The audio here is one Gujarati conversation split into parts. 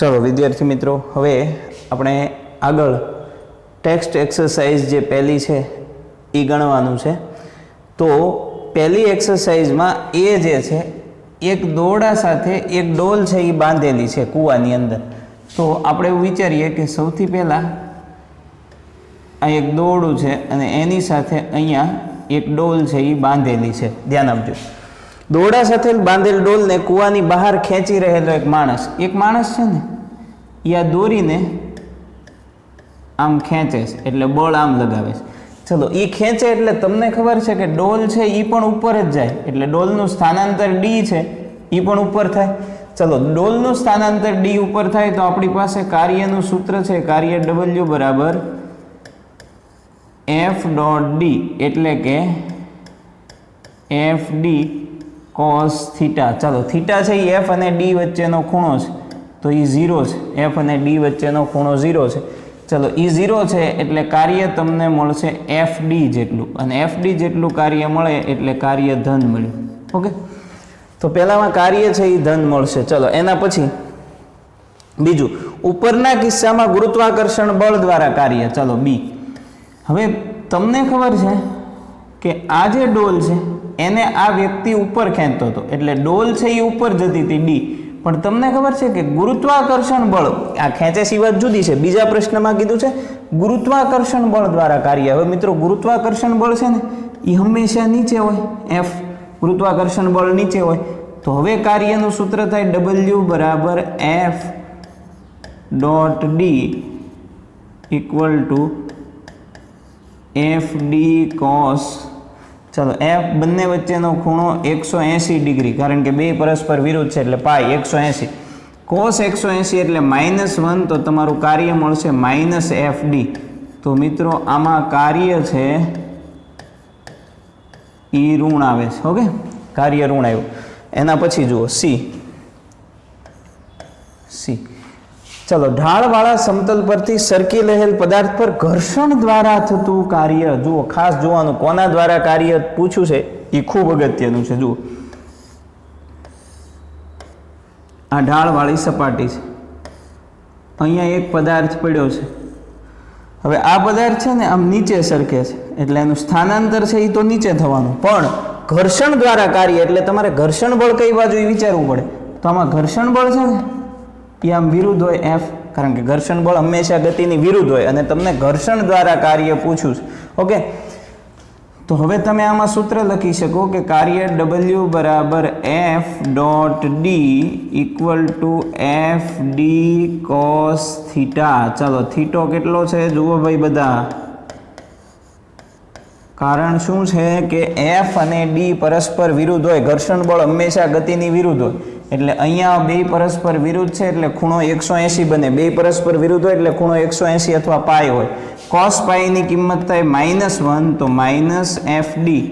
चलो विद्यार्थी मित्रों, हवे આપણે આગળ ટેક્સ્ટ એક્સરસાઇઝ જે પહેલી છે એ ગણવાનું છે। તો પહેલી એક્સરસાઇઝમાં એ જે છે એક દોરડા સાથે એક ડોલ છે એ બાંધેલી છે કૂવાની અંદર। તો આપણે એવું વિચારીએ કે સૌથી પહેલાં આ એક દોરડું છે અને એની સાથે અહીંયા એક ડોલ છે એ બાંધેલી છે। ધ્યાન આપજો, દોરડા સાથે બાંધેલ ડોલને કૂવાની બહાર ખેંચી રહેલો એક માણસ છે ને એ આ દોરીને આમ ખેંચે છે, એટલે બળ આમ લગાવે છે। ચલો, એ ખેંચે એટલે તમને ખબર છે કે ડોલ છે એ પણ ઉપર જ જાય, એટલે ડોલનું સ્થાનાંતર ડી છે એ પણ ઉપર થાય। ચલો, ડોલનું સ્થાનાંતર ડી ઉપર થાય તો આપણી પાસે કાર્યનું સૂત્ર છે, કાર્ય ડબલ્યુ બરાબર એફ ડોટ ડી, એટલે કે એફ ડી કોસ થીટા। ચાલો, થીટા છે એ એફ અને ડી વચ્ચેનો ખૂણો છે, તો એ 0 છે। એફ અને ડી વચ્ચેનો ખૂણો 0 છે। ચલો, એ 0 છે એટલે કાર્ય તમને મળશે એફ ડી જેટલું, અને એફ ડી જેટલું કાર્ય મળે એટલે કાર્ય ધન મળ્યું। ઓકે, તો પહેલામાં કાર્ય છે એ ધન મળશે। ચલો, એના પછી બીજું, ઉપરના કિસ્સામાં ગુરુત્વાકર્ષણ બળ દ્વારા કાર્ય। ચલો, બી। હવે તમને ખબર છે કે આ જે ડોલ છે એને આ વ્યક્તિ ઉપર ખેંચતો હતો, એટલે ડોલ છે એ ઉપર જતી હતી ડી, પણ તમને ખબર છે કે ગુરુત્વાકર્ષણ બળ, આ ખેંચે સિવાય જુદી છે, બીજા પ્રશ્નમાં કીધું છે ગુરુત્વાકર્ષણ બળ દ્વારા કાર્ય। હવે મિત્રો, ગુરુત્વાકર્ષણ બળ છે ને એ હંમેશા નીચે હોય, એફ ગુરુત્વાકર્ષણ બળ નીચે હોય, તો હવે કાર્યનું સૂત્ર થાય ડબલ્યુ બરાબર F dot D equal to f D cos, ચલો એફ બંને વચ્ચેનો ખૂણો 180 ડિગ્રી, કારણ કે બે પરસ્પર વિરુદ્ધ છે એટલે પાઈ 180, કોસ 180 એટલે -1, તો તમારું કાર્ય મળશે -એફ ડી। તો મિત્રો આમાં કાર્ય છે એ ઋણ આવે છે। ઓકે, કાર્ય ઋણ આવ્યું। એના પછી જુઓ સી। ચલો, ઢાળવાળા સમતલ પરથી સરકી રહેલ પદાર્થ પર ઘર્ષણ દ્વારા થતું કાર્ય। જુઓ, ખાસ જોવાનું કોના દ્વારા કાર્ય પૂછ્યું છે એ ખૂબ અગત્યનું છે। જુઓ, આ ઢાળવાળી સપાટી છે, અહીંયા એક પદાર્થ પડ્યો છે। હવે આ પદાર્થ છે ને આમ નીચે સરકે છે, એટલે એનું સ્થાનાંતર છે એ તો નીચે થવાનું, પણ ઘર્ષણ દ્વારા કાર્ય એટલે તમારે ઘર્ષણ બળ કઈ બાજુ એ વિચારવું પડે। તો આમાં ઘર્ષણ બળ છે ને એ આમ વિરુદ્ધ હોય એફ, કારણ કે ઘર્ષણ બળ હંમેશા ગતિની વિરુદ્ધ હોય અને તમને ઘર્ષણ દ્વારા કાર્ય પૂછ્યું છે। ઓકે, તો હવે તમે આમાં સૂત્ર લખી શકો કે કાર્ય ડબલ્યુ બરાબર F dot D equal to f D cos theta. ચાલો, થીટો કેટલો છે જુઓ ભાઈ બધા, કારણ શું છે કે એફ અને ડી પરસ્પર વિરુદ્ધ હોય, ઘર્ષણ બળ હંમેશા ગતિની વિરુદ્ધ હોય, એટલે અહીંયા બે પરસ્પર વિરુદ્ધ છે એટલે ખૂણો 180 બને, બે પરસ્પર વિરુદ્ધ હોય એટલે ખૂણો 180 અથવા પાઈ હોય। કોસ પાઈની કિંમત થાય -1, તો -એફ ડી।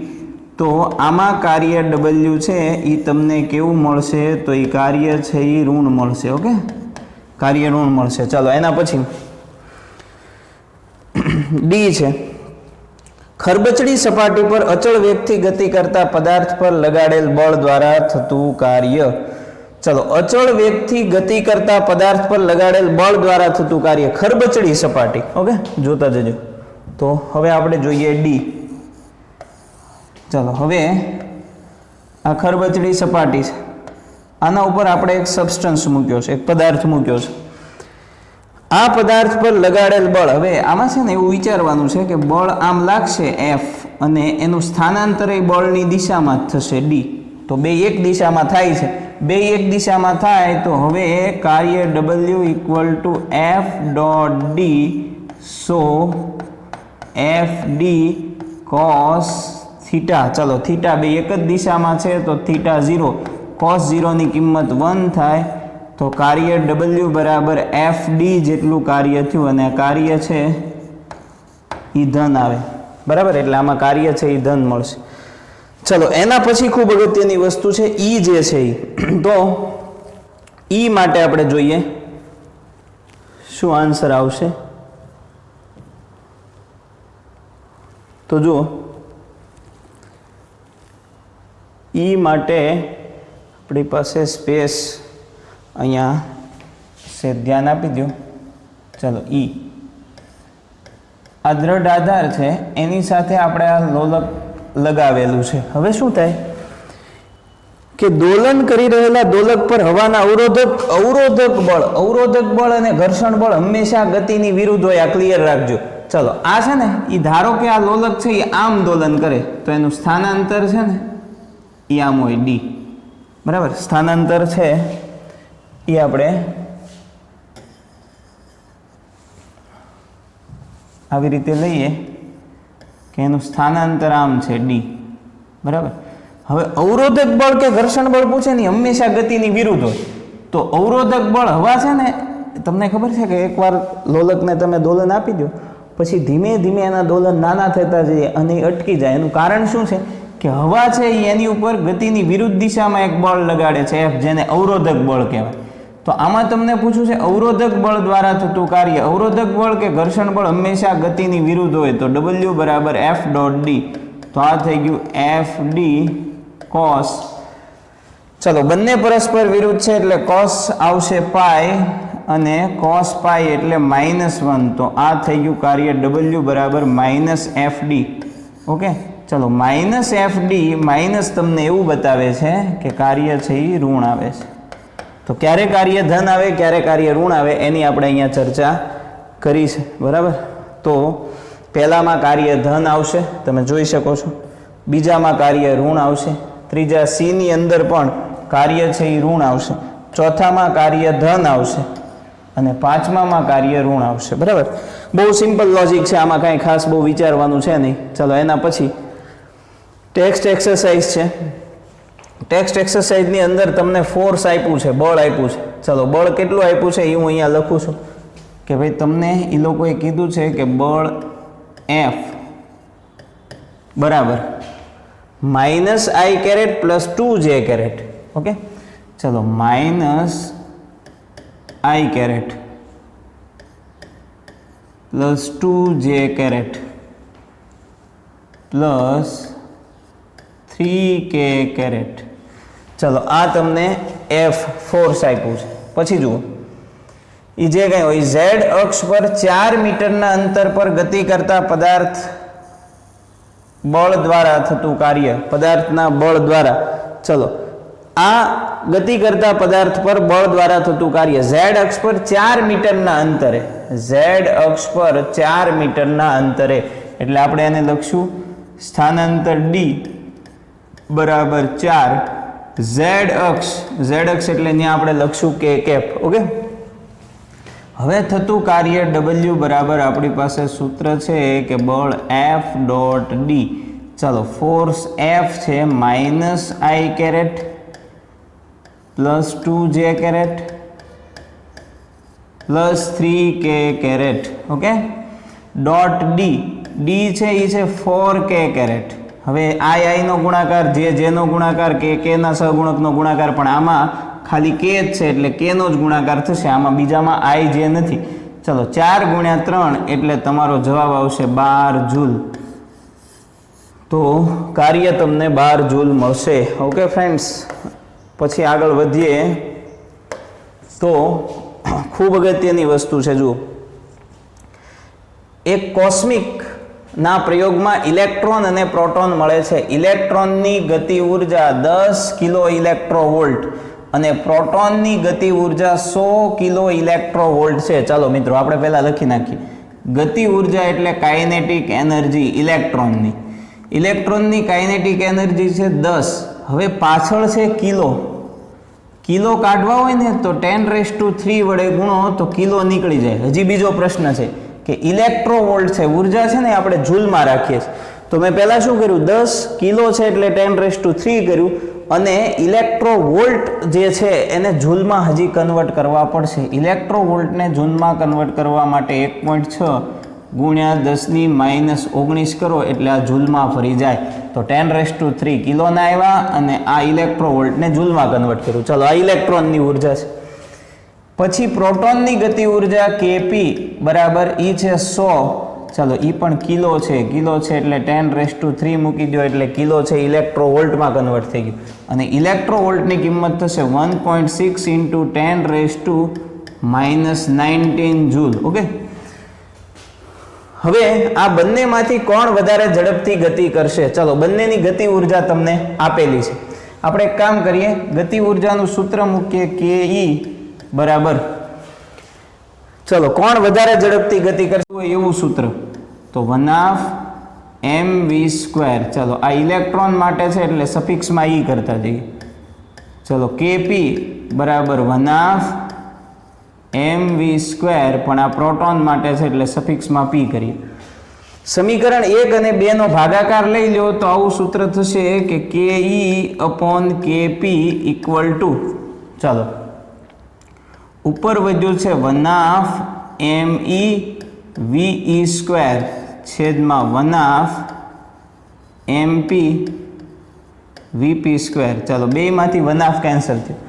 તો આમાં કાર્ય ડબલ્યુ છે એ તમને કેવું મળશે, તો એ કાર્ય છે એ ઋણ મળશે। ઓકે, કાર્ય ઋણ મળશે। ચાલો, એના પછી ડી છે, ખરબચડી સપાટી પર અચળ વેગથી ગતિ કરતા પદાર્થ પર લગાડેલ બળ દ્વારા થતું કાર્ય। ચલો, અચળ વેગથી ગતિ કરતા પદાર્થ પર લગાડેલ બળ દ્વારા થતું કાર્ય, ખરબચડી સપાટી। ઓકે, જોતા જજો। તો હવે આપણે જોઈએ ડી। ચલો, હવે આ ખરબચડી સપાટી છે, આના ઉપર આપણે એક સબસ્ટન્સ મૂક્યો છે, એક પદાર્થ મૂક્યો છે। આ પદાર્થ પર લગાડેલ બળ, હવે આમાં છે ને એવું વિચારવાનું છે કે બળ આમ લાગશે એફ, અને એનું સ્થાનાંતર બળની દિશામાં જ થશે ડી, તો બે એક દિશામાં થાય છે, બે એક દિશામાં થાય તો હવે કાર્ય W equal to f dot D, so F D cos theta. ચલો, થીટા બે એક જ દિશામાં છે તો થીટા 0, કોસ 0ની કિંમત 1 થાય, તો કાર્ય ડબલ્યુ બરાબર એફ ડી જેટલું કાર્ય થયું, અને કાર્ય છે એ ધન આવે, બરાબર, એટલે આમાં કાર્ય છે એ ધન મળશે। ચલો, એના પછી ખૂબ અગત્યની વસ્તુ છે ઈ જે છે એ, તો ઈ માટે આપણે જોઈએ શું આન્સર આવશે। તો જુઓ, ઈ માટે આપણી પાસે સ્પેસ અહીંયા સે ધ્યાન આપી દો. ચલો ઈ આ દ્રઢ આધાર છે એની સાથે આપણે આ લોલક લગાવેલું છે. હવે શું થાય કે દોલન કરી રહેલા દોલક પર હવાના અવરોધક બળ અને ઘર્ષણ બળ હંમેશા ગતિની વિરુદ્ધ હોય. આ ક્લિયર રાખજો. ચલો આ છે ને એ ધારો કે આ લોલક છે એ આમ દોલન કરે તો એનું સ્થાનાંતર છે ને એ આમ હોય ડી. બરાબર, સ્થાનાંતર છે એ આપણે આવી રીતે લઈએ કે એનું સ્થાનાંતર આમ છે ડી. બરાબર, હવે અવરોધક બળ કે ઘર્ષણ બળ પૂછે ને હંમેશા ગતિની વિરુદ્ધ હોય. તો અવરોધક બળ હવા છે ને, તમને ખબર છે કે એકવાર લોલકને તમે દોલન આપી દો પછી ધીમે ધીમે એના દોલન નાના થતા જઈએ અને એ અટકી જાય. એનું કારણ શું છે કે હવા છે એ એની ઉપર ગતિની વિરુદ્ધ દિશામાં એક બળ લગાડે છે F, જેને અવરોધક બળ કહેવાય. તો આમાં તમને પૂછ્યું છે અવરોધક બળ દ્વારા થતું કાર્ય. અવરોધક બળ કે ઘર્ષણ બળ હંમેશા ગતિની વિરુદ્ધ હોય. તો W બરાબર F ડોટ ડી. તો આ થઈ ગયું F ડી કોસ. ચલો બંને પરસ્પર વિરુદ્ધ છે એટલે કોસ આવશે પાઈ અને કોસ પાઈ એટલે -1. તો આ થઈ ગયું કાર્ય W બરાબર -FD. ઓકે, ચલો -FD માઇનસ તમને એવું બતાવે છે કે કાર્ય છે એ ઋણ આવે છે. તો ક્યારે કાર્ય ધન આવે ક્યારે કાર્ય ઋણ આવે એની આપણે અહીંયા ચર્ચા કરી છે. બરાબર, તો પહેલામાં કાર્ય ધન આવશે, તમે જોઈ શકો છો. બીજામાં કાર્ય ઋણ આવશે. ત્રીજા સી ની અંદર પણ કાર્ય છે એ ઋણ આવશે. ચોથામાં કાર્ય ધન આવશે અને પાંચમામાં કાર્ય ઋણ આવશે. બરાબર, બહુ સિમ્પલ લોજિક છે, આમાં કાંઈ ખાસ બહુ વિચારવાનું છે નહીં. ચલો એના પછી ટેક્સ્ટ એક્સરસાઇઝ છે. ટેક્સ્ટ એક્સરસાઇઝની અંદર તમને ફોર્સ આપ્યું છે, બળ આપ્યું છે. ચલો બળ કેટલું આપ્યું છે એ હું અહીંયા લખું છું કે ભાઈ તમને એ લોકોએ કીધું છે કે બળ F બરાબર -I caret plus 2J caret. Okay, ચલો -I caret plus 2J caret plus 3K caret. ચલો આ તમને F ફોર્સ આપ્યું છે. પછી જુઓ એ જે કંઈ હોય Z અક્ષ પર 4 મીટરના અંતર પર ગતિ કરતા પદાર્થ બળ દ્વારા થતું કાર્ય, પદાર્થના બળ દ્વારા. ચલો આ ગતિ કરતા પદાર્થ પર બળ દ્વારા થતું કાર્ય Z અક્ષ પર 4 મીટરના અંતરે, Z અક્ષ પર 4 મીટરના અંતરે એટલે આપણે એને લખશું સ્થાનાંતર D બરાબર 4. Z અક્ષ એટલે ત્યાં આપણે લખશું K કેપ. ઓકે, હવે થતું કાર્ય W બરાબર આપણી પાસે સૂત્ર છે કે બળ F ડોટ ડી. ચાલો ફોર્સ F છે -I caret plus 2J caret plus 3K caret. Okay, dot D છે એ છે 4K કેરેટ. હવે I નો ગુણાકાર, J નો ગુણાકાર, K ના સહગુણકનો ગુણાકાર, પણ આમાં ખાલી K જ છે એટલે K નો જ ગુણાકાર થશે. આમાં બીજામાં I J નથી. ચલો 4 ગુણ્યા 3 એટલે તમારો જવાબ આવશે 12 જૂલ. તો કાર્ય તમને 12 જૂલ મળશે. ઓકે ફ્રેન્ડ્સ, પછી આગળ વધીએ તો ખૂબ અગત્યની વસ્તુ છે. જુઓ, એક કોસ્મિક ના પ્રયોગમાં ઇલેક્ટ્રોન અને પ્રોટોન મળે છે. ઇલેક્ટ્રોનની ગતિ ઉર્જા 10 કિલો ઇલેક્ટ્રોવોલ્ટ અને પ્રોટોનની ગતિ ઉર્જા 100 કિલો ઇલેક્ટ્રોવોલ્ટ છે. ચાલો મિત્રો આપણે પહેલા લખી નાખીએ. ગતિ ઉર્જા એટલે કાઇનેટિક એનર્જી ઇલેક્ટ્રોનની. ઇલેક્ટ્રોનની કાઇનેટિક એનર્જી છે 10. હવે પાછળ છે કિલો કાઢવા હોય ને તો 10⁻³ વડે ગુણો તો કિલો નીકળી જાય. હજી બીજો પ્રશ્ન છે કે ઇલેક્ટ્રોવોલ્ટ છે, ઉર્જા છે ને આપણે જૂલમાં રાખીએ છીએ. તો મેં પહેલાં શું કર્યું, 10 કિલો છે એટલે 10⁻³ કર્યું અને ઇલેક્ટ્રોવોલ્ટ જે છે એને જૂલમાં હજી કન્વર્ટ કરવા પડશે. ઇલેક્ટ્રોવોલ્ટને જૂલમાં કન્વર્ટ કરવા માટે 1.6 ગુણ્યા 10⁻⁻19 કરો એટલે આ જૂલમાં ફરી જાય. તો 10⁻³ કિલોના આવ્યા અને આ ઇલેક્ટ્રોવોલ્ટને જૂલમાં કન્વર્ટ કર્યું. ચલો આ ઇલેક્ટ્રોનની ઉર્જા છે. પછી પ્રોટોનની ગતિ ઉર્જા Kp બરાબર ઈ છે 100. ચાલો ઈ પણ કિલો છે એટલે 10⁻³ મૂકી દો એટલે કિલો છે ઇલેક્ટ્રોવોલ્ટમાં કન્વર્ટ થઈ ગયું. અને ઇલેક્ટ્રોવોલ્ટની કિંમત થશે 1.6 × 10⁻³ -19 જૂલ. ઓકે, હવે આ બંનેમાંથી કોણ વધારે ઝડપથી ગતિ કરશે? ચલો, બંનેની ગતિ ઉર્જા તમને આપેલી છે. આપણે એક કામ કરીએ, ગતિ ઉર્જાનું સૂત્ર મૂકીએ, કે ઈ બરાબર, ચલો, કોણ વધારે ઝડપથી ગતિ કરશે એવું સૂત્ર, તો 1/mv². ચલો, આ ઇલેક્ટ્રોન માટે છે એટલે સફિક્સમાં ઈ કરતા જઈએ. ચલો, kp બરાબર 1/mv², પણ આ પ્રોટોન માટે છે એટલે સફિક્સમાં p કરીએ. સમીકરણ 1 અને 2 નો ભાગાકાર લઈ લો તો આવું સૂત્ર થશે કે ke/kp = ચાલો, ઉપર વધ્યું છે 1/me/ve² છેદમાં 1/mp/vp². ચાલો, બેમાંથી 1/2 કેન્સલ થયું.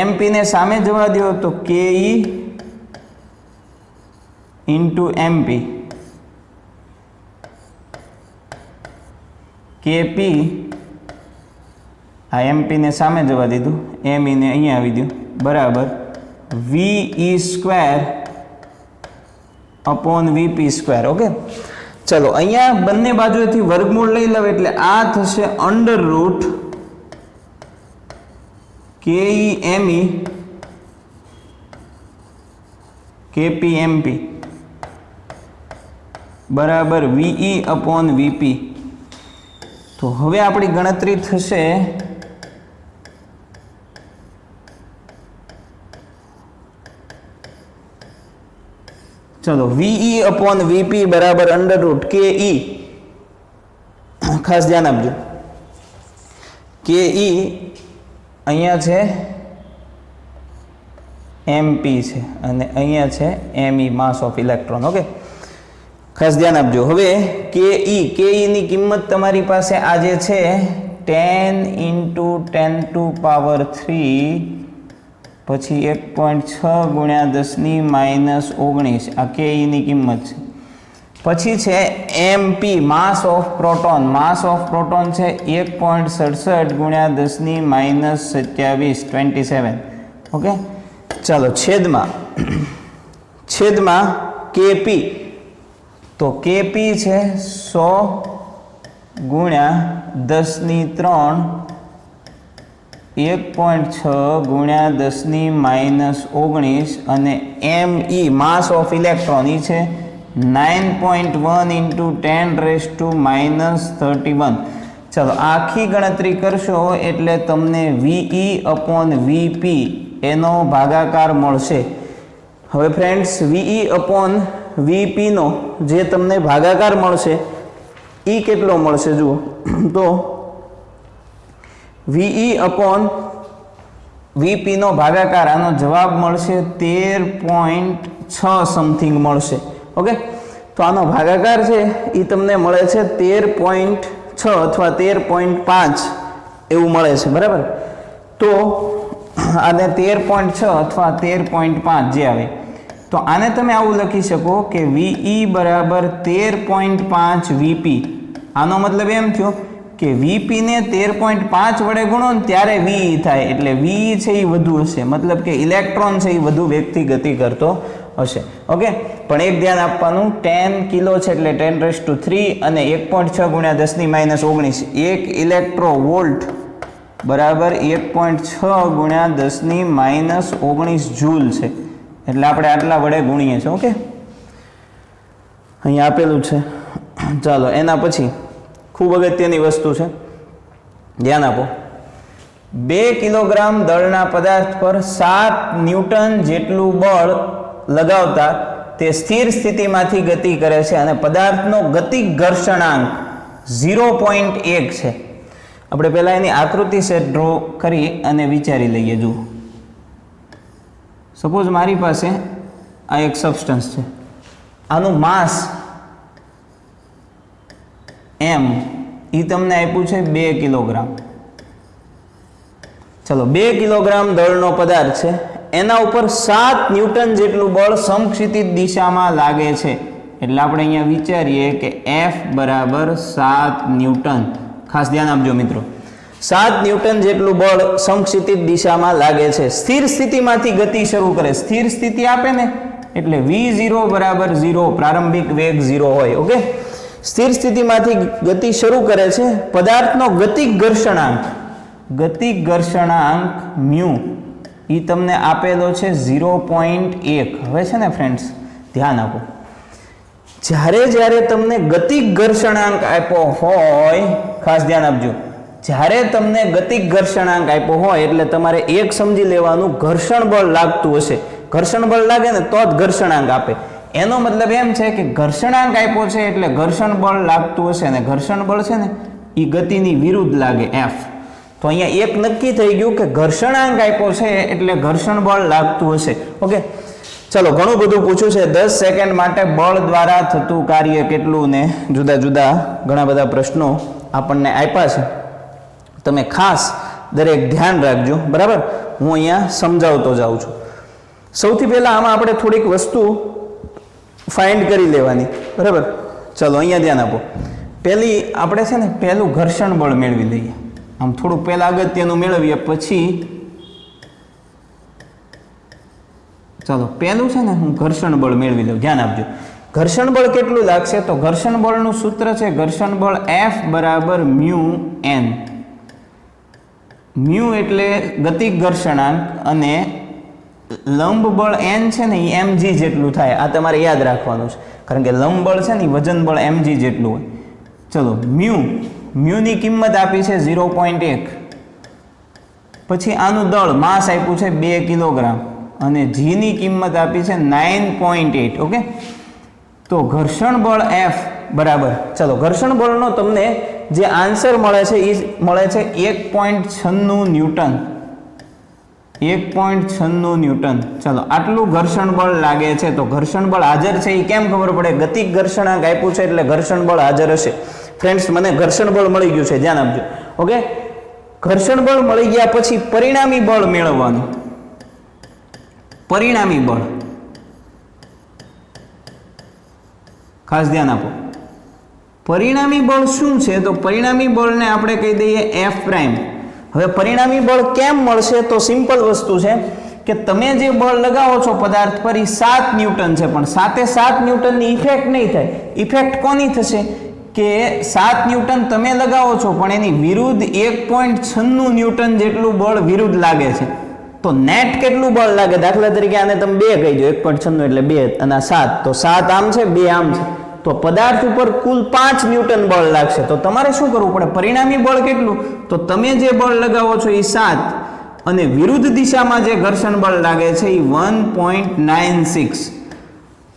mp ને સામે જવા દો તો ke × mp, kp, આ mp ને સામે જવા દીધું, me ને અહીંયા આવી દઉં, બરાબર ve²/vp². ઓકે, ચલો, અહીંયા બંને બાજુએથી વર્ગમૂળ લઈ લઉં એટલે આ થશે √ ke/me kp/mp બરાબર ve/vp. તો હવે આપણી ગણતરી થશે, ચલો, ve/vp બરાબર √ ke, ખાસ ધ્યાન આપજો, ke અહીંયા છે mp છે અને અહીંયા છે me, mass of electron. Okay, ખાસ ધ્યાન આપજો. હવે ke ની કિંમત તમારી પાસે આજે છે 10 × 10⁻³ પછી 1.6 × 10⁻⁻19 આ ke ની કિંમત છે. પછી છે mp, mass of proton. Mass of proton છે 1.67 × 10⁻27 27. ઓકે, ચાલો, છેદમાં kp, તો kp છે 100 × 10⁻³ 1.6 × 10⁻19 અને me, માસ ઓફ ઇલેક્ટ્રોન, એ છે 9.1 × 10⁻31. ચાલો, આખી ગણતરી કરશો એટલે તમને ve/vp એનો ભાગાકાર મળશે. હવે ફ્રેન્ડ્સ, ve/vp નો જે તમને ભાગાકાર મળશે એ કેટલો મળશે જુઓ, તો ve/vp નો ભાગાકાર, આનો જવાબ મળશે 13.6 સમથિંગ મળશે. ઓકે, તો આનો ભાગાકાર છે એ તમને મળે છે 13.6 અથવા 13.5 એવું મળે છે, બરાબર. તો આને 13.6 અથવા 13.5 જે આવે, તો આને તમે આવું લખી શકો કે ve બરાબર 13.5 vp. આનો મતલબ એમ થયો કે vp ને 13.5 વડે ગુણો ને ત્યારે ve થાય, એટલે ve છે એ વધુ હશે, મતલબ કે ઇલેક્ટ્રોન છે એ વધુ વેગથી ગતિ કરતો હશે. ઓકે, પણ એક ધ્યાન આપવાનું, 10 કિલો છે એટલે 10⁻³ અને 1.6 × 10⁻19 1 ઇલેક્ટ્રોવોલ્ટ બરાબર 1.6 × 10⁻19 જૂલ છે, એટલે આપણે આટલા વડે ગુણીએ છીએ. ઓકે, અહીંયા આપેલું છે. ચાલો, એના પછી ખૂબ અગત્યની વસ્તુ છે, ધ્યાન આપો. 2 કિલોગ્રામ દળના પદાર્થ પર 7 ન્યૂટન જેટલું બળ લગાવતા તે સ્થિર સ્થિતિમાંથી ગતિ કરે છે અને પદાર્થનો ગતિક ઘર્ષણાંક 0.1 છે. આપણે પહેલા એની આકૃતિ સેટ ડ્રો કરી અને વિચારી લઈએ. જુઓ, સપોઝ મારી પાસે આ એક સબસ્ટન્સ છે, આનું માસ m, એ તમને આપ્યું છે 2 કિલોગ્રામ. ચલો, 2 કિલોગ્રામ દળનો પદાર્થ છે, એના ઉપર 7 ન્યૂટન જેટલું બળ સમક્ષિતિજ દિશામાં લાગે છે, એટલે આપણે અહીંયા વિચારીએ કે F બરાબર 7 ન્યૂટન. ખાસ ધ્યાન આપજો મિત્રો. 7 ન્યૂટન જેટલું બળ સમક્ષિતિજ દિશામાં લાગે છે. સ્થિર સ્થિતિમાંથી ગતિ શરૂ કરે. સ્થિર સ્થિતિ આપે ને એટલે v0 બરાબર 0, પ્રારંભિક વેગ 0 હોય. ઓકે, સ્થિર સ્થિતિમાંથી ગતિ શરૂ કરે છે. પદાર્થનો ગતિક ઘર્ષણાંક મ્યુ એ તમને આપેલો છે 0.1. હવે છે ને ફ્રેન્ડ્સ ધ્યાન આપો, જ્યારે તમને ગતિક ઘર્ષણાંક આપ્યો હોય, ખાસ ધ્યાન આપજો, જ્યારે તમને ગતિક ઘર્ષણાંક આપ્યો હોય એટલે તમારે એક સમજી લેવાનું, ઘર્ષણ બળ લાગતું હશે. ઘર્ષણ બળ લાગે ને તો જ ઘર્ષણાંક આપે. એનો મતલબ એમ છે કે ઘર્ષણાંક આપ્યો છે એટલે ઘર્ષણ બળ લાગતું હશે, અને ઘર્ષણ બળ છે ને એ ગતિની વિરુદ્ધ લાગે, F. તો અહીંયા એક નક્કી થઈ ગયું કે ઘર્ષણાંક આપ્યો છે એટલે ઘર્ષણ બળ લાગતું હશે. ઓકે, ચલો, ઘણું બધું પૂછ્યું છે. 10 સેકન્ડ માટે બળ દ્વારા થતું કાર્ય કેટલું, ને જુદા જુદા ઘણા બધા પ્રશ્નો આપણને આપ્યા છે. તમે ખાસ દરેક ધ્યાન રાખજો, બરાબર. હું અહીંયા સમજાવતો જાઉં છું. સૌથી પહેલા આમાં આપણે થોડીક વસ્તુ ફાઇન્ડ કરી લેવાની, બરાબર. ચલો અહીંયા ધ્યાન આપો. પહેલી આપણે છે ને પહેલું ઘર્ષણ બળ મેળવી લઈએ. આમ થોડુંક પહેલા અગત્યનું મેળવીએ, પછી ચાલો પહેલું છે ને હું ઘર્ષણ બળ મેળવી લઉં. ધ્યાન આપજો. ઘર્ષણ બળ કેટલું લાગશે? તો ઘર્ષણ બળનું સૂત્ર છે ઘર્ષણ બળ F બરાબર મ્યુ n. મ્યુ એટલે ગતિક ઘર્ષણાંક અને લંબ બળ n છે ને એ mg જેટલું થાય. આ તમારે યાદ રાખવાનું છે, કારણ કે લંબ બળ છે ને વજન બળ mg જેટલું હોય. ચલો, મ્યુની કિંમત આપી છે 0.1. પછી આનું દળ માસ આપ્યું છે 2 કિલોગ્રામ અને જીની કિંમત આપી છે 9.8. ઓકે, તો ઘર્ષણ બળ F બરાબર, ચલો ઘર્ષણ બળનો તમને જે આન્સર મળે છે એ મળે છે 1.96 ન્યૂટન. 1.96 ન્યૂટન. ચલો, આટલું ઘર્ષણ બળ લાગે છે. તો ઘર્ષણ બળ હાજર છે એ કેમ ખબર પડે? ગતિક ઘર્ષણાંક આપ્યું છે એટલે ઘર્ષણ બળ હાજર હશે. ફ્રેન્ડ્સ, મને ઘર્ષણ બળ મળી ગયું છે, ધ્યાન આપજો. ઓકે, ઘર્ષણ બળ મળી ગયા પછી પરિણામી બળ મેળવવાનું. પરિણામી બળ ખાસ ધ્યાન આપો. પરિણામી બળ શું છે? તો પરિણામી બળને આપણે કહી દઈએ F પ્રાઇમ. હવે પરિણામી બળ કેમ મળશે? તો સિમ્પલ વસ્તુ છે કે તમે જે બળ લગાવો છો પદાર્થ પર એ 7 ન્યૂટન છે, પણ 7 ન્યૂટનની ઇફેક્ટ નહીં થાય. ઇફેક્ટ કોની થશે? કે 7 ન્યૂટન તમે લગાવો છો પણ એની વિરુદ્ધ 1.96 ન્યૂટન જેટલું બળ વિરુદ્ધ લાગે છે. તો નેટ કેટલું બળ લાગે? દાખલા તરીકે આને તમે 2 કહી દો, 1.96 એટલે 2 અને 7, તો 7 આમ છે, 2 આમ છે, તો પદાર્થ ઉપર કુલ 5 ન્યૂટન બળ લાગશે. તો તમારે શું કરવું પડે? પરિણામી બળ કેટલું? તો તમે જે બળ લગાવો છો એ 7 અને વિરુદ્ધ દિશામાં જે ઘર્ષણ બળ લાગે છે એ 1.96.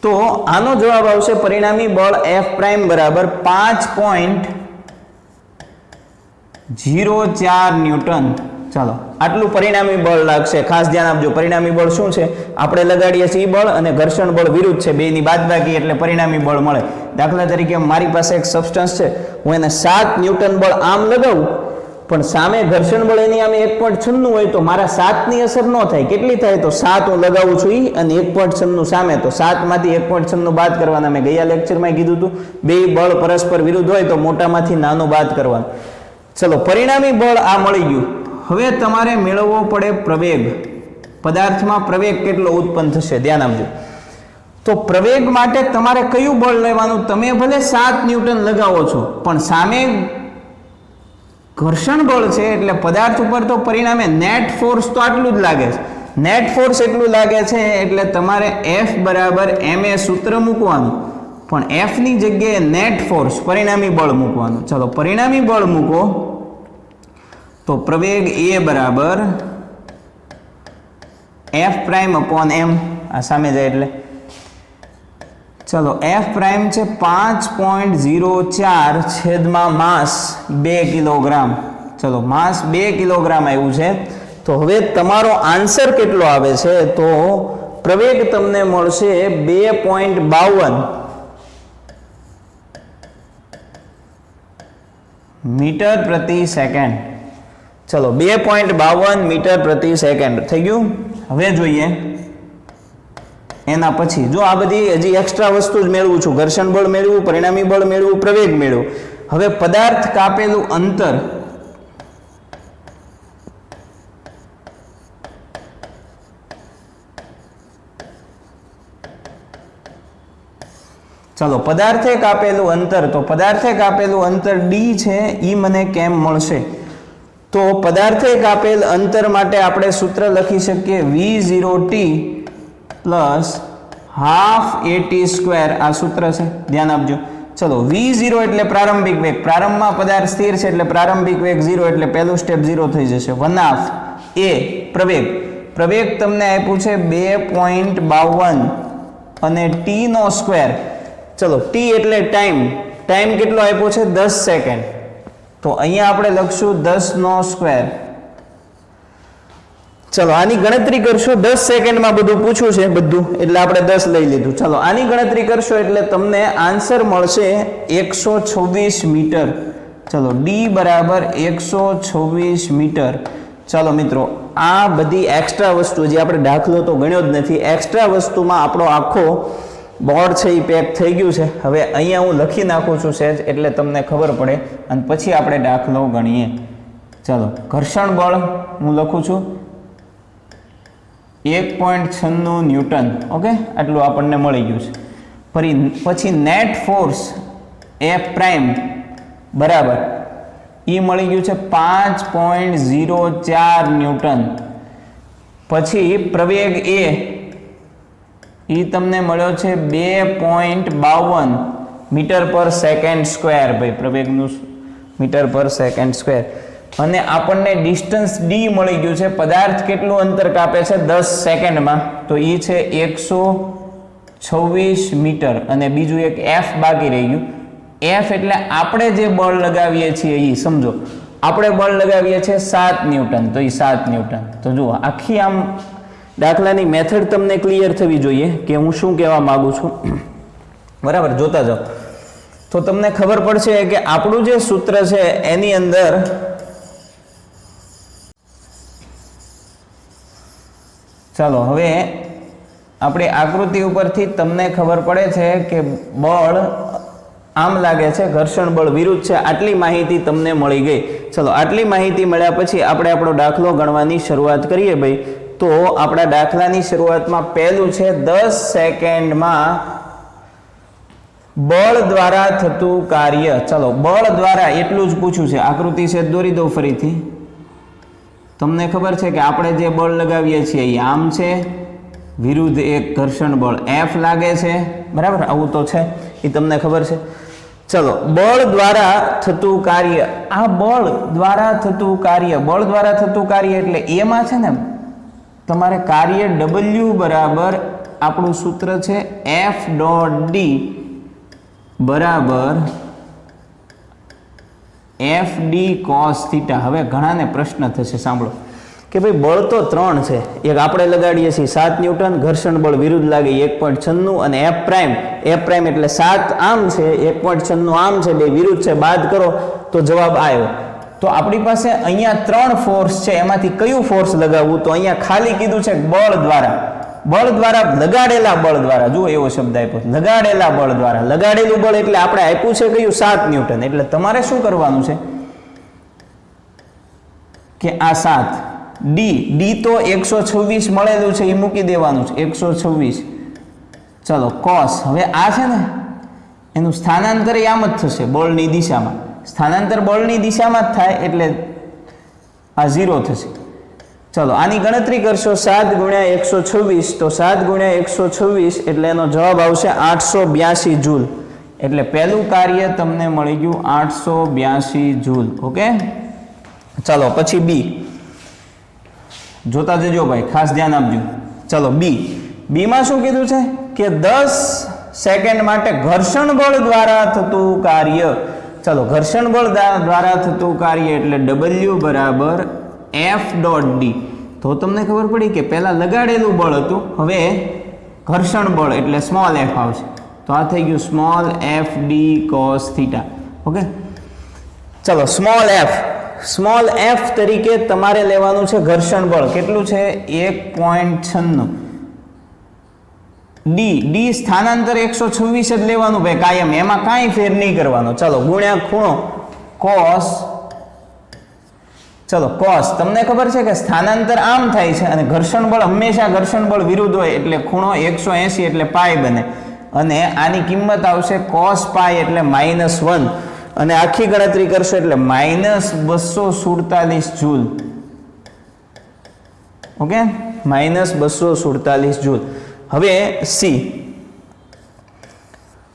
તો આનો જવાબ આવશે પરિણામી બળ F પ્રાઇમ બરાબર 5.04 ન્યૂટન. ચાલો, આટલું પરિણામી બળ લાગશે. ખાસ ધ્યાન આપજો, પરિણામી બળ શું છે? આપણે લગાડીએ છીએ બળ અને ઘર્ષણ બળ વિરુદ્ધ છે, બેની બાદબાકી એટલે પરિણામી બળ મળે. દાખલા તરીકે મારી પાસે એક સબસ્ટન્સ છે, હું એને 7 ન્યૂટન બળ આમ લગાવું, પણ સામે ઘર્ષણ બળ એની આમે 1.96 હોય તો મારા 7ની અસર ન થાય. કેટલી થાય? તો 7 હું લગાવું છું અને 1.96 સામે, તો 7 માંથી 1.96 બાદ કરવાના. મેં ગયા લેક્ચરમાં કીધું હતું, બે બળ પરસ્પર વિરુદ્ધ હોય તો મોટામાંથી નાનું બાદ કરવાનું. ચલો, પરિણામી બળ આ મળી ગયું. હવે તમારે મેળવવો પડે પ્રવેગ. પદાર્થમાં પ્રવેગ કેટલો ઉત્પન્ન થશે? ધ્યાન આપજો. તો પ્રવેગ માટે તમારે કયું બળ લેવાનું? તમે ભલે 7 ન્યૂટન લગાવો છો પણ સામે ઘર્ષણ બળ છે એટલે પદાર્થ ઉપર તો પરિણામે નેટ ફોર્સ તો આટલું જ લાગે છે. નેટ ફોર્સ એટલું લાગે છે એટલે તમારે F બરાબર ma સૂત્ર મૂકવાનું, પણ F ની જગ્યાએ નેટ ફોર્સ પરિણામી બળ મૂકવાનું. ચલો, પરિણામી બળ મૂકો તો પ્રવેગ A બરાબર F પ્રાઇમ અપોન m, આ સામે જાય એટલે ચલો F પ્રાઇમ છે 5.04 છેદમાં માસ 2 કિલોગ્રામ. ચલો, માસ 2 કિલોગ્રામ આવ્યું છે. તો હવે તમારો આન્સર કેટલો આવે છે? તો પ્રવેગ તમને મળશે 2.52 મીટર પ્રતિ સેકન્ડ. ચલો, 2.52 મીટર પ્રતિ સેકન્ડ થઈ ગયું. હવે જોઈએ એના પછી, જો આ બધી હજી એક્સ્ટ્રા વસ્તુ જ મેળવું છું, ઘર્ષણ બળ મેળવું, પરિણામી બળ મેળવું, પ્રવેગ મેળવું. હવે પદાર્થ કાપેલું અંતર ચલો પદાર્થે કાપેલું અંતર, તો પદાર્થે કાપેલું અંતર ડી છે એ મને કેમ મળશે? તો પદાર્થે કાપેલ અંતર માટે આપણે સૂત્ર લખી શકીએ v0t પ્લસ હાફ at², આ સૂત્ર છે, ધ્યાન આપજો. ચલો v0 એટલે પ્રારંભિક વેગ, પ્રારંભમાં પદાર્થ સ્થિર છે એટલે પ્રારંભિક વેગ 0 એટલે પહેલું સ્ટેપ 0 થઈ જશે. 1/2 a પ્રવેગ, પ્રવેગ તમને આપ્યું છે 2.52 અને t નો સ્ક્વેર. ચલો t એટલે ટાઈમ, ટાઈમ કેટલો આપ્યો છે 10 સેકન્ડ, તો અહીંયા આપણે લખશું 10 નો સ્ક્વેર. ચલો આની ગણતરી કરશો, 10 સેકન્ડમાં બધું પૂછ્યું છે બધું, એટલે આપણે 10 લઈ લીધું. ચલો આની ગણતરી કરશો એટલે તમને આન્સર મળશે 126 મીટર. ચલો ડી બરાબર 126 મીટર. ચાલો મિત્રો, આ બધી એક્સ્ટ્રા વસ્તુ, જે આપણે દાખલો તો ગણ્યો જ નથી, એક્સ્ટ્રા વસ્તુમાં આપણો આખો બોર્ડ છે એ પેક થઈ ગયું છે. હવે અહીંયા હું લખી નાખું છું સહેજ, એટલે તમને ખબર પડે, અને પછી આપણે દાખલો ગણીએ. ચાલો, ઘર્ષણ બળ હું લખું છું 1.96 ન્યૂટન. ઓકે, આટલું આપણને મળી ગયું છે. પછી નેટ ફોર્સ F પ્રાઇમ બરાબર એ મળી ગયું છે 5.04 ન્યૂટન. પછી પ્રવેગ એ તમને મળ્યો છે 2.52 મીટર પર સેકન્ડ સ્ક્વેર. ભાઈ પ્રવેગનું મીટર પર સેકન્ડ સ્ક્વેર. અને આપણને ડિસ્ટન્સ ડી મળી ગયું છે, પદાર્થ કેટલું અંતર કાપે છે 10 સેકન્ડમાં, તો એ છે 126 મીટર. અને બીજું એક એફ બાકી રહી ગયું. એફ એટલે આપણે જે બળ લગાવીએ છીએ એ સમજો, આપણે બળ લગાવીએ છીએ 7 ન્યૂટન, તો એ 7 ન્યૂટન. તો જુઓ, આખી આમ દાખલાની મેથડ તમને ક્લિયર થવી જોઈએ કે હું શું કહેવા માંગુ છું. બરાબર, જોતા જાઓ તો તમને ખબર પડશે કે આપણું જે સૂત્ર છે એની અંદર ચાલો હવે આપણી આકૃતિ ઉપરથી તમને ખબર પડે છે કે બળ આમ લાગે છે, ઘર્ષણ બળ વિરુદ્ધ છે. આટલી માહિતી તમને મળી ગઈ. ચલો, આટલી માહિતી મળ્યા પછી આપણે આપણો દાખલો ગણવાની શરૂઆત કરીએ. ભાઈ, તો આપણા દાખલાની શરૂઆતમાં પહેલું છે 10 સેકન્ડમાં બળ દ્વારા થતું કાર્ય. ચલો, બળ દ્વારા એટલું જ પૂછ્યું છે. આકૃતિ છે દોરી દો ફરીથી. તમને ખબર છે કે આપણે જે બળ લગાવીએ છીએ એ આમ છે, વિરુદ્ધ એક ઘર્ષણ બળ F લાગે છે. બરાબર, આવું તો છે, એ તમને ખબર છે. ચલો, બળ દ્વારા થતું કાર્ય, આ બળ દ્વારા થતું કાર્ય, બળ દ્વારા થતું કાર્ય એટલે એમાં છે ને તમારે કાર્ય W બરાબર આપણું સૂત્ર છે F.D બરાબર FD cos થીટા. હવે ઘણાને પ્રશ્ન થશે, સાંભળો, કે ભાઈ બળ તો 3 છે. એક આપણે લગાડીએ છીએ 7 ન્યૂટન, ઘર્ષણ બળ વિરુદ્ધ લાગે 1.96, અને F પ્રાઇમ એટલે 7 આમ છે, 1.96 આમ છે, બે વિરુદ્ધ છે, બાદ કરો તો જવાબ આવ્યો. તો આપણી પાસે અહીંયા 3 ફોર્સ છે, એમાંથી કયું ફોર્સ લગાવવું? તો અહીંયા ખાલી કીધું છે બળ દ્વારા, બળ દ્વારા, લગાડેલા બળ દ્વારા. જુઓ, એવો શબ્દ આપ્યો, લગાડેલા બળ દ્વારા. લગાડેલું બળ એટલે આપણે આપ્યું છે કયું? 7 ન્યૂટન. એટલે તમારે શું કરવાનું છે કે આ 7 ડી તો 126 મળેલું છે, એ મૂકી દેવાનું છે 126. ચલો, કોસ, હવે આ છે ને એનું સ્થાનાંતર આમ જ થશે, બળની દિશામાં. સ્થાનાંતર બળની દિશામાં જ થાય એટલે આ 0 થશે. ચલો, આની ગણતરી કરશો 7 ગુણ્યા 126, તો 7 ગુણ્યા 126 એટલે એનો જવાબ આવશે 882 જૂલ. એટલે પહેલું કાર્ય તમને મળી ગયું 882 જૂલ. ઓકે, ચલો પછી બી જોતા જજો ભાઈ, ખાસ ધ્યાન આપજો. ચલો, બીમાં શું કીધું છે કે 10 સેકન્ડ માટે ઘર્ષણ બળ દ્વારા થતું કાર્ય. ચલો, ઘર્ષણ બળ દ્વારા થતું કાર્ય એટલે W બરાબર F.D. તો તમને ખબર પડી કે પહેલા લગાડેલું બળ હતું, હવે ઘર્ષણ બળ એટલે સ્મોલ f આવશે. તો આ થઈ ગયું small FD cos theta. Okay, ચલો, સ્મોલ f તરીકે તમારે લેવાનું છે ઘર્ષણ બળ. કેટલું છે? 1.96. ડી સ્થાનાંતર 126 જ લેવાનું ભાઈ કાયમ, એમાં કાંઈ ફેર નહીં કરવાનો. ચલો, ગુણ્યા ખૂણો cos. ચલો, cos, તમને ખબર છે કે સ્થાનાંતર આમ થાય છે અને ઘર્ષણ બળ હંમેશા ઘર્ષણ બળ વિરુદ્ધ હોય એટલે ખૂણો 180 એટલે પાઈ બને. અને આની કિંમત આવશે cos પાઈ એટલે -1 અને આખી ગણતરી કરશો એટલે -247 જૂલ. Okay, -247 joule. હવે સી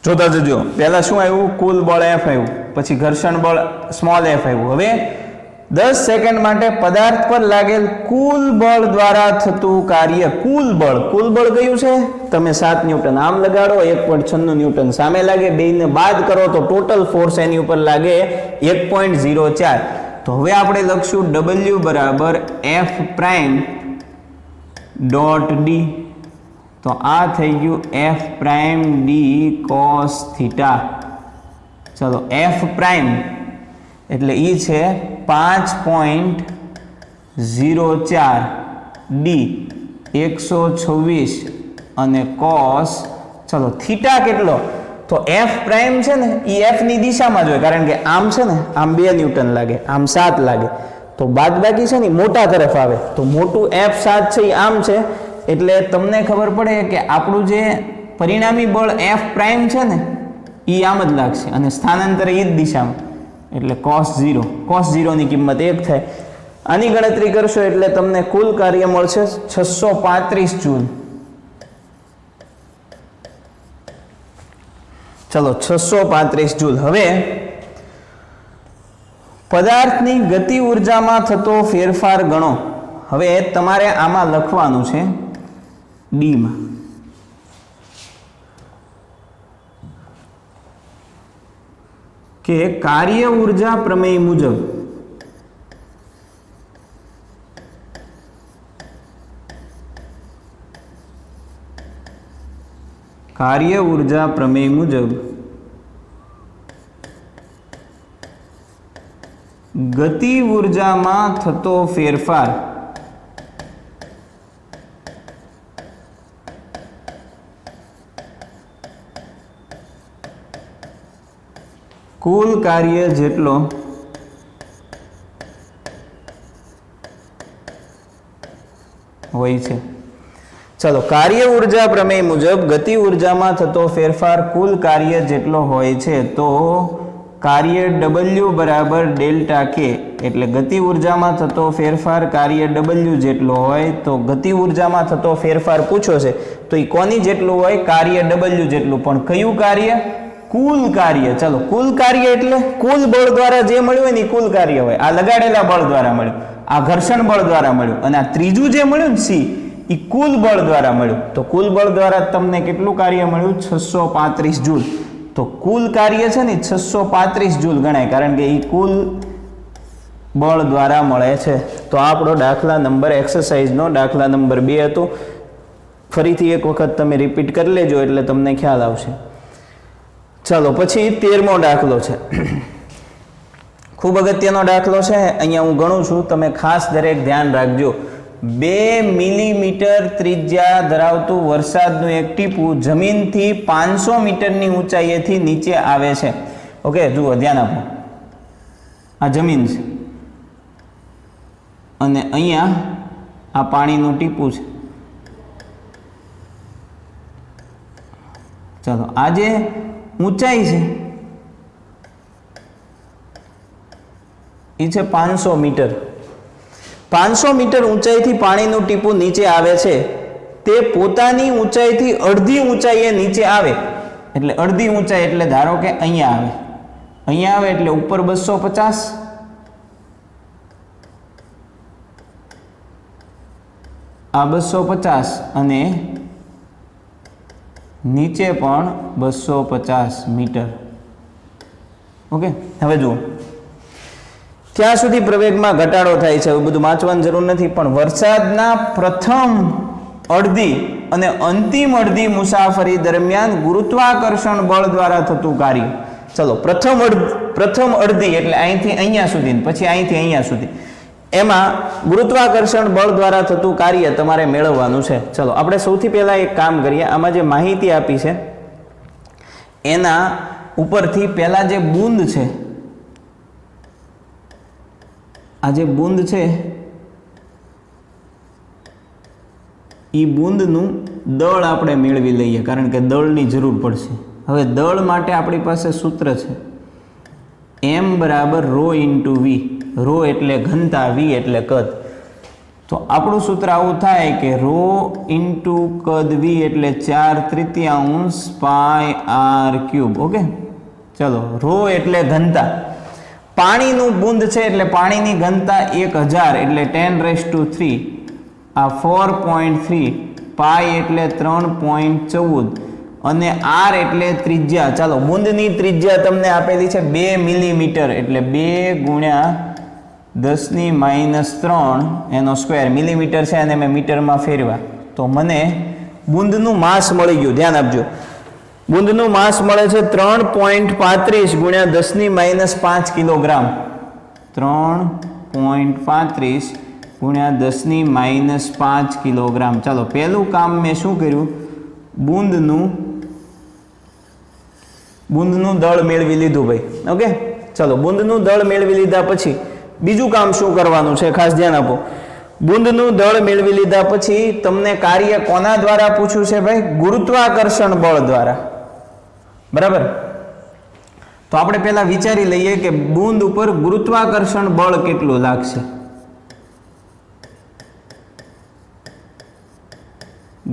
જોતા જજો. પહેલા શું આવ્યું? કુલ બળ F આવ્યું, પછી ઘર્ષણ બળ સ્મોલ f આવ્યું. હવે 10 સેકન્ડ માટે પદાર્થ પર લાગેલ કુલ બળ દ્વારા થતું કાર્ય, કુલ બળ કયું છે? તમે 7 ન્યૂટન આમ લગાડો, 1.96 ન્યૂટન સામે લાગે, બેયને બાદ કરો તો ટોટલ ફોર્સ એની ઉપર લાગે 1.04. તો હવે આપણે લખશું W બરાબર F પ્રાઇમ ડોટ ડી. તો આ થઈ ગયું F prime D cos theta. ચલો, F પ્રાઇમ એટલે ઈ છે 5.04 ડી 126 અને cos, ચલો થીટા કેટલો? તો F પ્રાઇમ છે ને એ F ની દિશામાં જ હોય, કારણ કે આમ છે ને આમ 2 ન્યૂટન લાગે, આમ 7 લાગે, તો બાદબાકી છે ને મોટા તરફ આવે, તો મોટું F7 છે એ આમ છે, એટલે તમને ખબર પડે કે આપણું જે પરિણામી બળ F પ્રાઇમ છે ને એ આમ જ લાગશે અને સ્થાનાંતર એ જ દિશામાં, એટલે cos 0 ની કિંમત 1 થાય. આની ગણતરી કરશો એટલે તમને કુલ કાર્ય મળશે 635 જૂલ. ચલો, 635 જૂલ. હવે પદાર્થની ગતિ ઉર્જામાં થતો ફેરફાર ગણો. હવે તમારે આમાં લખવાનું છે ડી માં કે કાર્ય ઉર્જા પ્રમેય મુજબ ગતિ ઉર્જામાં થતો ફેરફાર કુલ કાર્ય જેટલો હોય છે. ચલો, કાર્ય ઉર્જા પ્રમેય મુજબ ગતિ ઉર્જામાં થતો ફેરફાર કુલ કાર્ય જેટલો હોય છે, તો કાર્ય W બરાબર ડેલ્ટા કે, એટલે ગતિ ઉર્જામાં થતો ફેરફાર કાર્ય W જેટલો હોય, તો ગતિ ઉર્જામાં થતો ફેરફાર પૂછો છે તો એ કોની જેટલું હોય? કાર્ય W જેટલું. પણ કયું કાર્ય? કુલ કાર્ય. ચલો, કુલ કાર્ય એટલે કુલ બળ દ્વારા જે મળ્યું હોય ને કુલ કાર્ય હોય. આ લગાડેલા બળ દ્વારા મળ્યું, આ ઘર્ષણ બળ દ્વારા મળ્યું, અને આ ત્રીજું જે મળ્યું ને સી, એ કુલ બળ દ્વારા મળ્યું. તો કુલ બળ દ્વારા તમને કેટલું કાર્ય મળ્યું? 635 જૂલ. તો કુલ કાર્ય છે ને 635 જૂલ ગણાય, કારણ કે એ કુલ બળ દ્વારા મળે છે. તો આપણો દાખલા નંબર એક્સરસાઇઝનો દાખલા નંબર 2 હતો. ફરીથી એક વખત તમે રિપીટ કરી લેજો એટલે તમને ખ્યાલ આવશે. ચાલો, પછી 13મો દાખલો છે. ખૂબ અગત્યનો દાખલો છે. અહીંયા હું ગણું છું, તમે ખાસ દરેક ધ્યાન રાખજો. 2 મિલીમીટર ત્રિજ્યા ધરાવતું વરસાદનું એક ટીપું જમીનથી 500 મીટરની ઊંચાઈએથી નીચે આવે છે. ઓકે, જુઓ, ધ્યાન આપો. આ જમીન છે અને અહીંયા આ પાણીનું ટીપું છે. ચાલો, આ જે ઊંચાઈ છે એ છે 500 મીટર. 500 મીટર ઊંચાઈથી પાણીનું ટીપું નીચે આવે છે. તે પોતાની ઊંચાઈથી અડધી ઊંચાઈએ નીચે આવે, એટલે અડધી ઊંચાઈ એટલે ધારો કે અહીંયા આવે, અહીંયા આવે એટલે ઉપર 250, આ 250 અને નીચે પણ 250 મીટર. ઓકે, હવે જુઓ ક્યાં સુધી પ્રવેગમાં ઘટાડો થાય છે એવું બધું વાંચવાની જરૂર નથી, પણ વરસાદના પ્રથમ અડધી અને અંતિમ અડધી મુસાફરી દરમિયાન ગુરુત્વાકર્ષણ બળ દ્વારા થતું કાર્ય. ચલો, પ્રથમ અડધી એટલે અહીંથી અહીંયા સુધી, પછી અહીંથી અહીંયા સુધી, એમાં ગુરુત્વાકર્ષણ બળ દ્વારા થતું કાર્ય તમારે મેળવવાનું છે. ચલો, આપણે સૌથી પહેલા એક કામ કરીએ. આમાં જે માહિતી આપી છે એના ઉપરથી પહેલા જે બૂંદ છે, આ જે બૂંદ છે એ બૂંદનું દળ આપણે મેળવી લઈએ, કારણ કે દળની જરૂર પડશે. હવે દળ માટે આપણી પાસે સૂત્ર છે m બરાબર રો ઇન્ટુ વી. રો એટલે ઘનતા, વી એટલે કદ. તો આપણું સૂત્ર આવું થાય કે રો ઇન્ટુ કદ વી એટલે 4/3 પાઈ આર ક્યુબ. ઓકે, ચલો. રો એટલે ઘનતા, પાણીનું બૂંદ છે એટલે પાણીની ઘનતા 1000 એટલે 10⁻³ આ 4.3, પાઈ એટલે 3.14 અને આર એટલે ત્રિજ્યા. ચાલો, બૂંદની ત્રિજ્યા તમને આપેલી છે 2 મિલીમીટર એટલે 2 × 10⁻³ એનો સ્ક્વેર. મિલીમીટર છે અને મેં મીટરમાં ફેરવા તો મને બૂંદનું માસ મળી ગયું. ધ્યાન આપજો, બૂંદનું માસ મળે છે 3.35 × 10⁻5 કિલોગ્રામ. 3.35 × 10⁻5 કિલોગ્રામ. ચાલો, પહેલું કામ મેં શું કર્યું? બૂંદનું દળ મેળવી લીધું ભાઈ. ઓકે, ચલો, બૂંદનું દળ મેળવી લીધા પછી બીજું કામ શું કરવાનું છે, ખાસ ધ્યાન આપો. બૂંદનું દળ મેળવી લીધા પછી તમને કાર્ય કોના દ્વારા પૂછ્યું છે ભાઈ? ગુરુત્વાકર્ષણ બળ દ્વારા. બરાબર? તો આપણે પહેલા વિચારી લઈએ કે બૂંદ ઉપર ગુરુત્વાકર્ષણ બળ કેટલું લાગશે.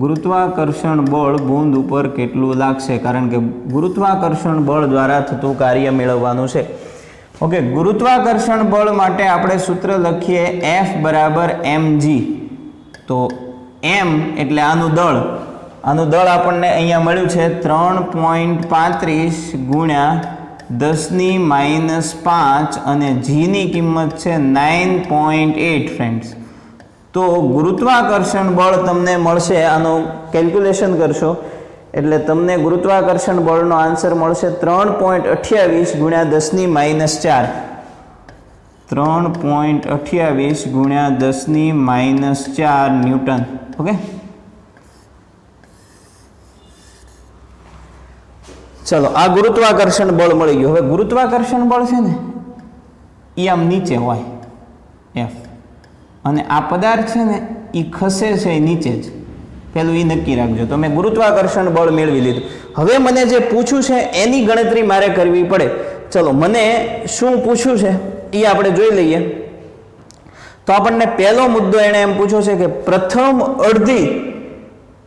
ગુરુત્વાકર્ષણ બળ બૂંદ ઉપર કેટલું લાગશે, કારણ કે ગુરુત્વાકર્ષણ બળ દ્વારા થતું કાર્ય મેળવવાનું છે. ઓકે, ગુરુત્વાકર્ષણ બળ માટે આપણે સૂત્ર લખીએ F બરાબર mg. તો m એટલે આનું દળ આપણને અહીંયા મળ્યું છે 3.35 × 10⁻5 અને g ની કિંમત છે 9.8 ફ્રેન્ડ્સ. તો ગુરુત્વાકર્ષણ બળ તમને મળશે, આનું કેલ્ક્યુલેશન કરશો એટલે તમને ગુરુત્વાકર્ષણ બળનો આન્સર મળશે 3.28 × 10⁻⁴. 3.28 × 10⁻⁴ ન્યૂટન. ઓકે, ચલો, આ ગુરુત્વાકર્ષણ બળ મળી ગયું. હવે ગુરુત્વાકર્ષણ બળ છે ને એ આમ નીચે હોય F, અને આ પદાર્થ છે ને એ ખસે છે નીચે જ. પહેલું એ નક્કી રાખજો. તો મેં ગુરુત્વાકર્ષણ બળ મેળવી લીધું. હવે મને જે પૂછ્યું છે એની ગણતરી મારે કરવી પડે. ચલો, મને શું પૂછ્યું છે એ આપણે જોઈ લઈએ. તો આપણને પહેલો મુદ્દો એણે એમ પૂછ્યો છે કે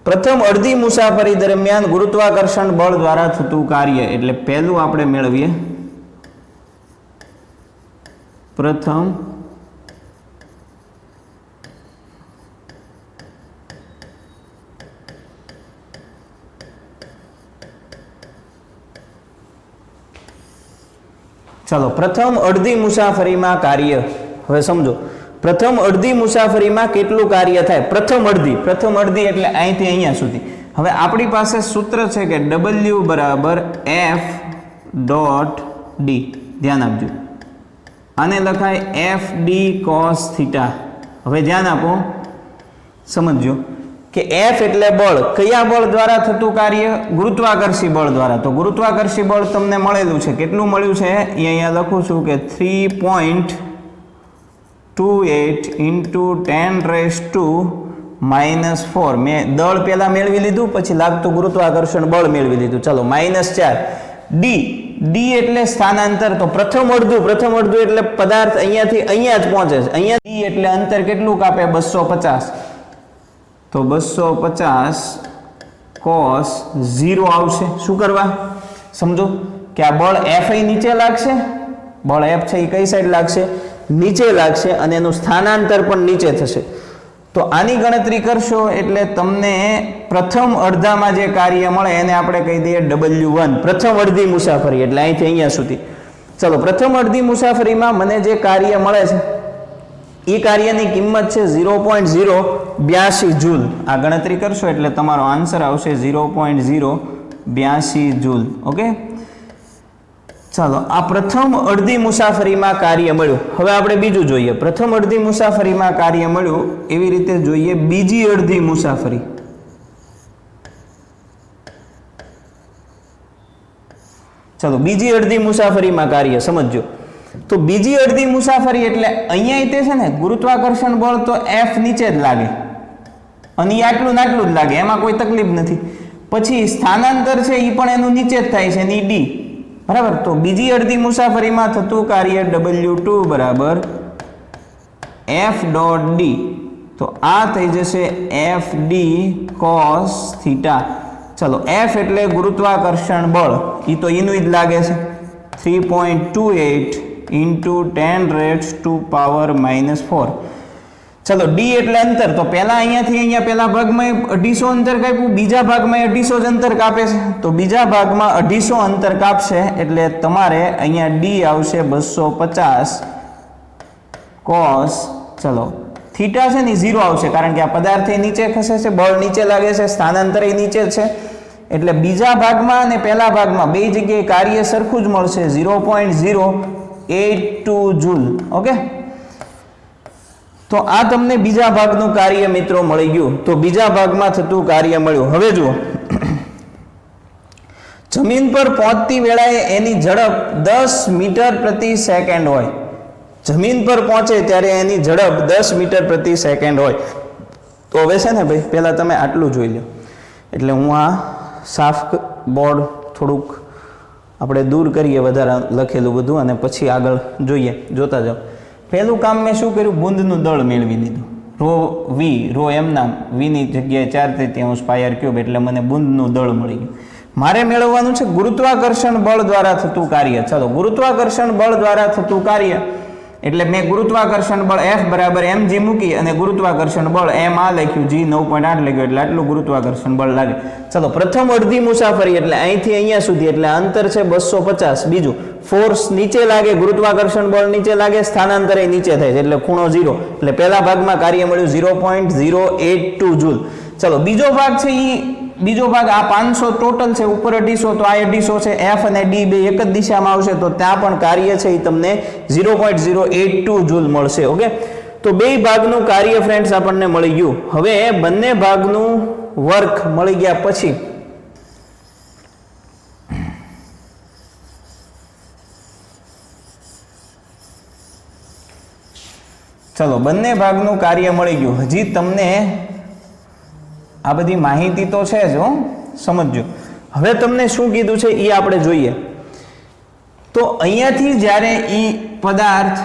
પ્રથમ અડધી મુસાફરી દરમિયાન ગુરુત્વાકર્ષણ બળ દ્વારા થતું કાર્ય. એટલે પહેલું આપણે મેળવીએ પ્રથમ અડધી મુસાફરીમાં કાર્ય. હવે સમજો, પ્રથમ અડધી મુસાફરીમાં કેટલું કાર્ય થાય? પ્રથમ અડધી એટલે અહીંથી અહીંયા સુધી. હવે આપણી પાસે સૂત્ર છે કે W બરાબર F.D. ધ્યાન આપજો, આને લખાય FD cos θ. હવે ધ્યાન આપો, સમજો કે F એટલે બળ. કયા બળ દ્વારા થતું કાર્ય? ગુરુત્વાકર્ષી બળ દ્વારા. તો ગુરુત્વાકર્ષી બળ તમને મળેલું છે. કેટલું મળ્યું છે? અહીંયા લખું છું કે 3.28 × 10⁻⁴. મેં દળ પહેલા મેળવી લીધું, પછી લાગતું ગુરુત્વાકર્ષણ બળ મેળવી લીધું. ચાલો, -4. D એટલે સ્થાનાંતર. તો પ્રથમ અડધું એટલે પદાર્થ અહીંયાથી અહીંયા જ પહોંચે છે. અહીંયા D એટલે અંતર કેટલું કાપે? 250. તો 250 cos 0 આવશે. શું કરવા? સમજો કે આ બળ F નીચે લાગશે. બળ F છે એ કઈ સાઈડ લાગશે? નીચે લાગશે, અને એનું સ્થાનાંતર પણ નીચે થશે. તો આની ગણતરી કરશો એટલે તમને પ્રથમ અડધામાં જે કાર્ય મળે એને આપણે કહી દઈએ W1. પ્રથમ અડધી મુસાફરી એટલે અહીંથી અહીંયા સુધી. ચલો, પ્રથમ અડધી મુસાફરીમાં મને જે કાર્ય મળે છે એ કાર્યની કિંમત છે 0.082 જૂલ. આ ગણતરી કરશો એટલે તમારો આન્સર આવશે 0.082 જૂલ. ઓકે, ચાલો, આ પ્રથમ અડધી મુસાફરીમાં કાર્ય મળ્યું. હવે આપણે બીજું જોઈએ. પ્રથમ અડધી મુસાફરીમાં કાર્ય મળ્યું, એવી રીતે જોઈએ બીજી અડધી મુસાફરી. ચાલો, બીજી અડધી મુસાફરીમાં કાર્ય સમજો. તો બીજી અડધી મુસાફરી એટલે અહીંયા તે છે ને ગુરુત્વાકર્ષણ બળ તો F નીચે જ લાગે. અને એ આટલું ને આટલું જ લાગે, એમાં કોઈ તકલીફ નથી. પછી સ્થાનાંતર છે એ પણ એનું નીચે જ થાય છે, ની ડી, બરાબર. તો બીજી અડધી મુસાફરીમાં થતું કાર્ય W2 બરાબર F ડોટ ડી. તો આ થઈ જશે FD cos થીટા. ચલો, F એટલે ગુરુત્વાકર્ષણ બળ, એ તો એનું જ લાગે છે, 3.28 into 10 raised to power -4. ચલો, ડી એટલે અંતર. તો પહેલા અહીંયાથી અહીંયા પહેલા ભાગમાં 250 અંતર કાપ્યું, બીજા ભાગમાં 250 જ અંતર કાપે છે. તો બીજા ભાગમાં 250 અંતર કાપશે એટલે તમારે અહીંયા ડી આવશે 250 cos, ચલો થીટા છે ને 0 આવશે, કારણ કે આ પદાર્થ નીચે ખસે છે, બળ નીચે લાગે છે, સ્થાનાંતર નીચે છે, એટલે બીજા ભાગમાં અને પહેલા ભાગમાં બે જગ્યાએ કાર્ય સરખું જ મળશે, 0.082 જૂલ. ઓકે, તો આ તમને બીજા ભાગનું કાર્ય મિત્રો મળી ગયું. તો બીજા ભાગમાં થતું કાર્ય મળ્યું. હવે જુઓ, જમીન પર પહોંચતી વેળાએ એની ઝડપ 10 મીટર પ્રતિ સેકન્ડ હોય. જમીન પર પહોંચે ત્યારે એની ઝડપ 10 મીટર પ્રતિ સેકન્ડ હોય. તો હવે છે ને ભાઈ, પહેલાં તમે આટલું જોઈ લો. એટલે હું આ સાફ બોર્ડ થોડુંક આપણે દૂર કરીએ, વધારે લખેલું બધું, અને પછી આગળ જોઈએ, જોતા જાઓ. પહેલું કામ મેં શું કર્યું, બુંદનું દળ મેળવી લીધું. રો વી, રો એમ નામ, વીની જગ્યાએ 4/3 પાયર ક્યુબ, એટલે મને બુંદનું દળ મળી ગયું. મારે મેળવવાનું છે ગુરુત્વાકર્ષણ બળ દ્વારા થતું કાર્ય. ચલો, ગુરુત્વાકર્ષણ બળ દ્વારા થતું કાર્ય એટલે મેં ગુરુત્વાકર્ષણ બળ F બરાબર mg મૂકી અને ગુરુત્વાકર્ષણ બળ m આ લખ્યું, g 9.8 લખ્યું, એટલે આટલું ગુરુત્વાકર્ષણ બળ લાગે. ચલો, પ્રથમ અડધી મુસાફરી એટલે અહીંથી અહીંયા સુધી, એટલે અંતર છે 250. બીજું, ફોર્સ નીચે લાગે, ગુરુત્વાકર્ષણ બળ નીચે લાગે, સ્થાનાંતર નીચે થાય છે, એટલે ખૂણો 0. એટલે પહેલા ભાગમાં કાર્ય મળ્યું 0.082 જૂલ. ચલો, બીજો ભાગ છે બીજો ભાગ આ 500 ટોટલ છે, ઉપર 250, તો આ 250 છે. F અને D બે એક જ દિશામાં આવશે, તો ત્યાં પણ કાર્ય છે એ તમને 0.082 જૂલ મળશે. ઓકે, તો બે ભાગનું કાર્ય ફ્રેન્ડ્સ આપણને મળી ગયું. હવે બંને ભાગનું વર્ક મળી ગયા પછી ચલો, બંને ભાગનું કાર્ય મળી ગયું. હજી તમને આ બધી માહિતી તો છે જ, સમજજો. હવે તમને શું કીધું છે એ આપણે જોઈએ. તો અહીંયાથી જ્યારે એ પદાર્થ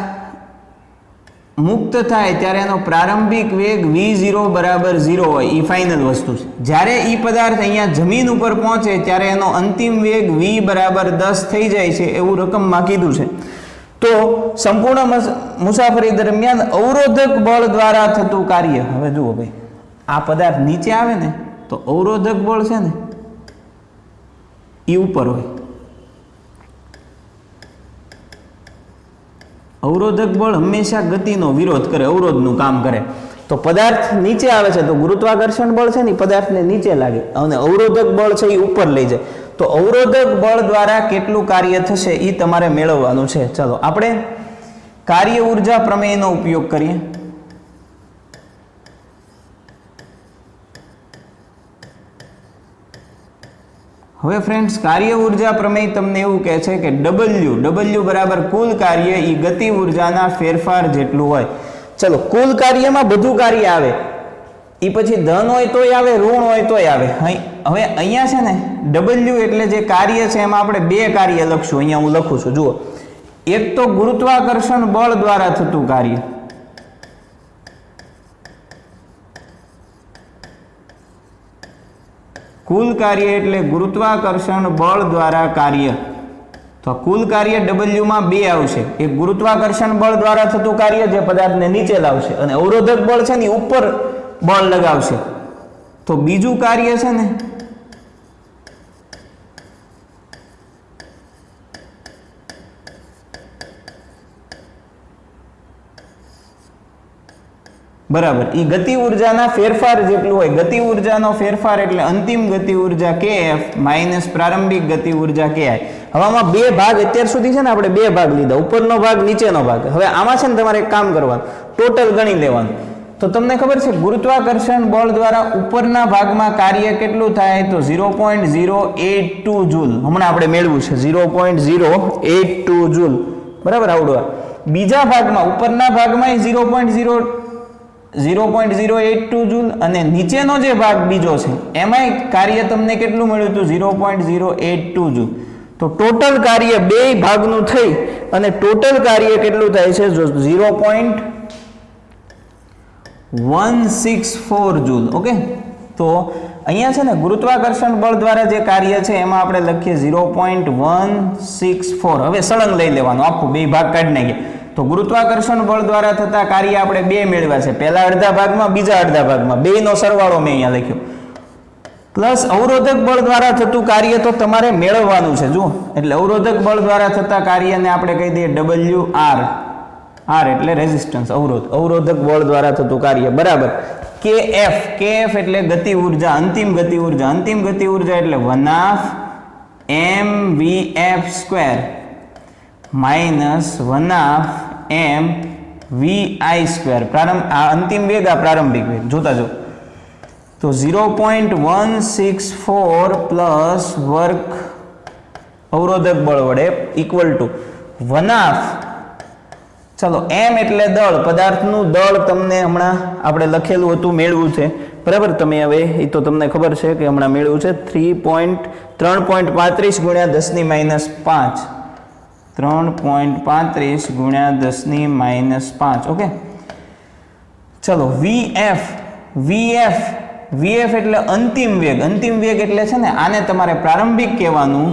મુક્ત થાય ત્યારે એનો પ્રારંભિક વેગ v0 બરાબર 0 હોય, એ ફાઇનલ વસ્તુ છે. જ્યારે એ પદાર્થ અહીંયા જમીન ઉપર પહોંચે ત્યારે એનો અંતિમ વેગ v બરાબર 10 થઈ જાય છે, એવું રકમમાં કીધું છે. તો સંપૂર્ણ મુસાફરી દરમિયાન અવરોધક બળ દ્વારા થતું કાર્ય. હવે જુઓ ભાઈ, આ પદાર્થ નીચે આવે ને તો અવરોધક બળ છે ને એ ઉપર હોય. અવરોધક બળ હંમેશા ગતિનો વિરોધ કરે, અવરોધનું કામ કરે. તો પદાર્થ નીચે આવે છે તો ગુરુત્વાકર્ષણ બળ છે ને પદાર્થને નીચે લાગે, અને અવરોધક બળ છે એ ઉપર લઈ જાય. તો અવરોધક બળ દ્વારા કેટલું કાર્ય થશે એ તમારે મેળવવાનું છે. ચલો, આપણે કાર્ય ઉર્જા પ્રમેયનો ઉપયોગ કરીએ. હવે ફ્રેન્ડ્સ, કાર્ય ઉર્જા પ્રમેય તમને એવું કહે છે કે W બરાબર કુલ કાર્ય એ ગતિ ઉર્જાના ફેરફાર જેટલું હોય. ચલો, કુલ કાર્યમાં બધું કાર્ય આવે, એ પછી ધન હોય તોય આવે, ઋણ હોય તોય આવે. હવે અહીંયા છે ને W એટલે જે કાર્ય છે એમાં આપણે બે કાર્ય લખશું. અહીંયા હું લખું છું, જુઓ. એક તો ગુરુત્વાકર્ષણ બળ દ્વારા થતું કાર્ય, કુલ કાર્ય એટલે ગુરુત્વાકર્ષણ બળ દ્વારા કાર્ય. તો કુલ કાર્ય W માં બે આવશે. એક ગુરુત્વાકર્ષણ બળ દ્વારા થતું કાર્ય જે પદાર્થને નીચે લાવશે, અને અવરોધક બળ છે ને ઉપર બળ લગાવશે. તો બીજું કાર્ય છે ને બરાબર, એ ગતિ ઉર્જાના ફેરફાર જેટલું હોય. ગતિ ઉર્જાનો ફેરફાર એટલે અંતિમ ગતિ ઉર્જા kF માઇનસ પ્રારંભિક ગતિ ઉર્જા ki. હવે આમાં બે ભાગ અત્યાર સુધી છે ને આપણે બે ભાગ લીધા, ઉપરનો ભાગ, નીચેનો ભાગ. હવે આમાં છે ને તમારે એક કામ કરવાનું, ટોટલ ગણી લેવાનું. તો તમને ખબર છે ગુરુત્વાકર્ષણ બળ દ્વારા ઉપરના ભાગમાં કાર્ય કેટલું થાય, તો 0.082 જૂલ. હમણાં આપણે મેળવ્યું છે 0.082 જૂલ, બરાબર. આવડવા બીજા ભાગમાં ઉપરના ભાગમાં 0.0 0.082 જૂલ અને નીચેનો જે ભાગ બીજો છે એમાંય કાર્ય તમને કેટલું મળ્યું હતું 0.082 જૂલ. તો ટોટલ કાર્ય બે ભાગનું થઈ અને ટોટલ કાર્ય કેટલું થાય છે 0.164 જૂલ. ઓકે, તો અહીંયા છે ને ગુરુત્વાકર્ષણ બળ દ્વારા જે કાર્ય છે એમાં આપણે લખીએ 0.164. હવે સળંગ લઈ લેવાનું, આખું બે ભાગ કાઢી નાખીએ. તો ગુરુત્વાકર્ષણ બળ દ્વારા થતા કાર્ય આપણે બે મેળવ્યા છે, પહેલા અડધા ભાગમાં, બીજા અડધા ભાગમાં, બેયનો સરવાળો મેં અહીંયા લખ્યો. પ્લસ અવરોધક બળ દ્વારા થતું કાર્ય તો તમારે મેળવવાનું છે. જુઓ, એટલે અવરોધક બળ દ્વારા થતા કાર્યને આપણે કહી દઈએ WR. R એટલે રેઝિસ્ટન્સ, અવરોધક બળ દ્વારા થતું કાર્ય બરાબર. kF એટલે ગતિ ઉર્જા, અંતિમ ગતિ ઉર્જા. અંતિમ ગતિ ઉર્જા એટલે 1/mvf² માઇનસ 1/mvi². આ અંતિમ વેગ, આ પ્રારંભિક વેગ. જોતા જો, તો 0.164 પ્લસ વર્ક અવરોધક બળ વડે ઇક્વલ ટુ 1/2. ચલો, m એટલે દળ, પદાર્થનું દળ તમને હમણાં આપણે લખેલું હતું, મેળવું છે બરાબર. તમે હવે એ તો તમને ખબર છે કે હમણાં મેળવું છે 3.35 ગુણ્યા 10⁻5. 3.35 ગુણ્યા 10⁻5. ઓકે, ચલો vf એટલે અંતિમ વેગ. અંતિમ વેગ એટલે છે ને આને તમારે પ્રારંભિક કહેવાનું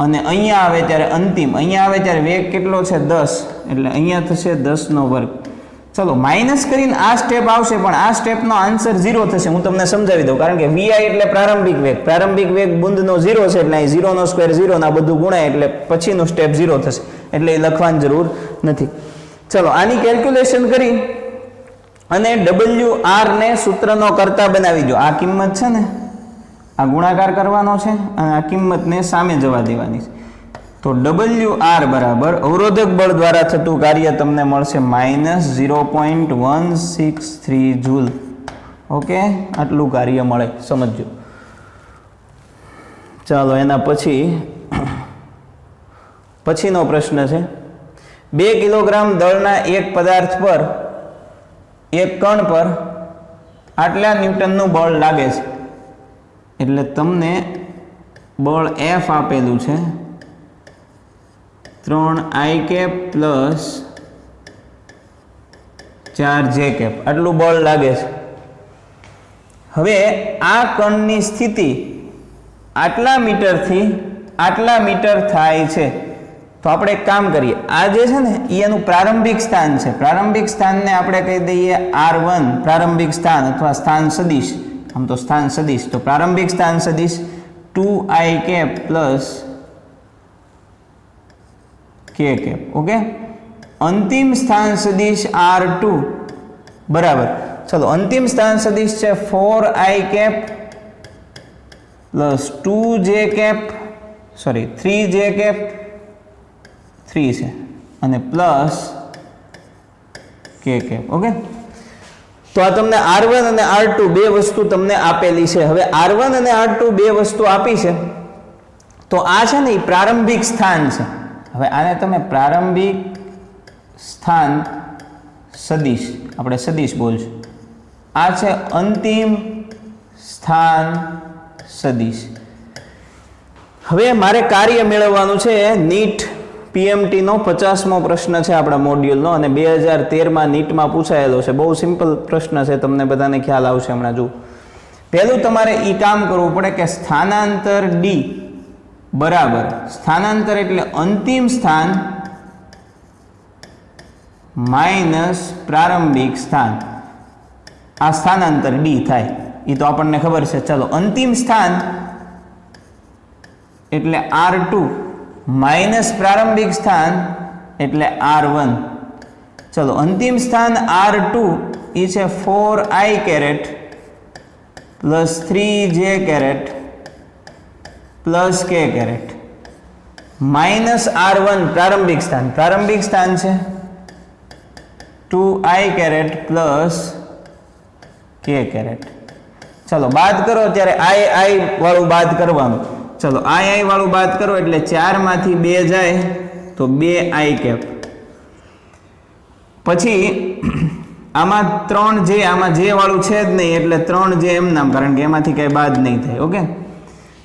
અને અહીંયા આવે ત્યારે અંતિમ. અહીંયા આવે ત્યારે વેગ કેટલો છે 10, એટલે અહીંયા થશે 10નો વર્ગ. ચલો, માઇનસ કરીને આ સ્ટેપ આવશે, પણ આ સ્ટેપનો આન્સર 0 થશે. હું તમને સમજાવી દઉં, કારણ કે vi એટલે પ્રારંભિક વેગ. પ્રારંભિક વેગ બુંદનો 0 છે, એટલે અહીં 0 નો સ્ક્વેર 0 ના બધું ગુણાય એટલે પછીનું સ્ટેપ 0 થશે, એટલે એ લખવાની જરૂર નથી. ચલો, આની કેલ્ક્યુલેશન કરી અને WR ને સૂત્રનો કરતા બનાવી દો. આ કિંમત છે ને આ ગુણાકાર કરવાનો છે અને આ કિંમતને સામે જવા દેવાની છે. તો WR બરાબર અવરોધક બળ દ્વારા થતું કાર્ય તમને મળશે -0.163 જૂલ. ઓકે, આટલું કાર્ય મળે, સમજો. ચાલો, એના પછીનો પ્રશ્ન છે 2 કિલોગ્રામ દળના એક પદાર્થ પર, એક કણ પર આટલા ન્યૂટનનું બળ લાગે છે. એટલે તમને બળ F આપેલું છે 3i પ્લસ 4j, આટલું બળ લાગે છે. હવે આ કણની સ્થિતિ આટલા મીટરથી આટલા મીટર થાય છે. તો આપણે એક કામ કરીએ, આ જે છે ને એનું પ્રારંભિક સ્થાન છે. પ્રારંભિક સ્થાનને આપણે કહી દઈએ R1, પ્રારંભિક સ્થાન અથવા સ્થાન સદિશ. આમ તો સ્થાન સદિશ, તો પ્રારંભિક સ્થાન સદિશ 2i પ્લસ k. ઓકે, અંતિમ સ્થાન સદિશ R2 બરાબર. ચલો, અંતિમ સ્થાન સદિશ છે 4i પ્લસ 3j, 3 છે અને પ્લસ k. ઓકે, તો આ તમને R1 અને R2 બે વસ્તુ તમને આપેલી છે. હવે R1 અને R2 બે વસ્તુ આપી છે, તો આ છે ને એ પ્રારંભિક સ્થાન છે. હવે આને તમે પ્રારંભિક સ્થાન સદિશ, આપણે સદિશ બોલશું. આ છે અંતિમ સ્થાન સદિશ. હવે મારે કાર્ય મેળવવાનું છે. નીટ PMT નો 50મો પ્રશ્ન છે આપણા મોડ્યુલનો, અને 2013માં નીટમાં પૂછાયેલો છે. બહુ સિમ્પલ પ્રશ્ન છે, તમને બધાને ખ્યાલ આવશે હમણાં. જુઓ, પહેલું તમારે એ કામ કરવું પડે કે સ્થાનાંતર D બરાબર, સ્થાનાંતર એટલે અંતિમ સ્થાન માઇનસ પ્રારંભિક સ્થાન. આ સ્થાનાંતર D થાય, એ તો આપણને ખબર છે. ચલો, અંતિમ સ્થાન એટલે R2 માઇનસ પ્રારંભિક સ્થાન એટલે R1. ચલો, અંતિમ સ્થાન R2 એ છે 4i plus 3j plus k minus R1 પ્રારંભિક સ્થાન છે 2i પ્લસ k. ચલો, બાદ કરો ત્યારે i વાળું બાદ કરવાનું. ચલો, i વાળું બાદ કરો એટલે 4 માંથી 2 જાય તો 2i. પછી આમાં 3 આમાં જે વાળું છે જ નહીં એટલે 3 જે એમ નામ, કારણ કે એમાંથી કઈ બાદ નહીં થાય. ઓકે,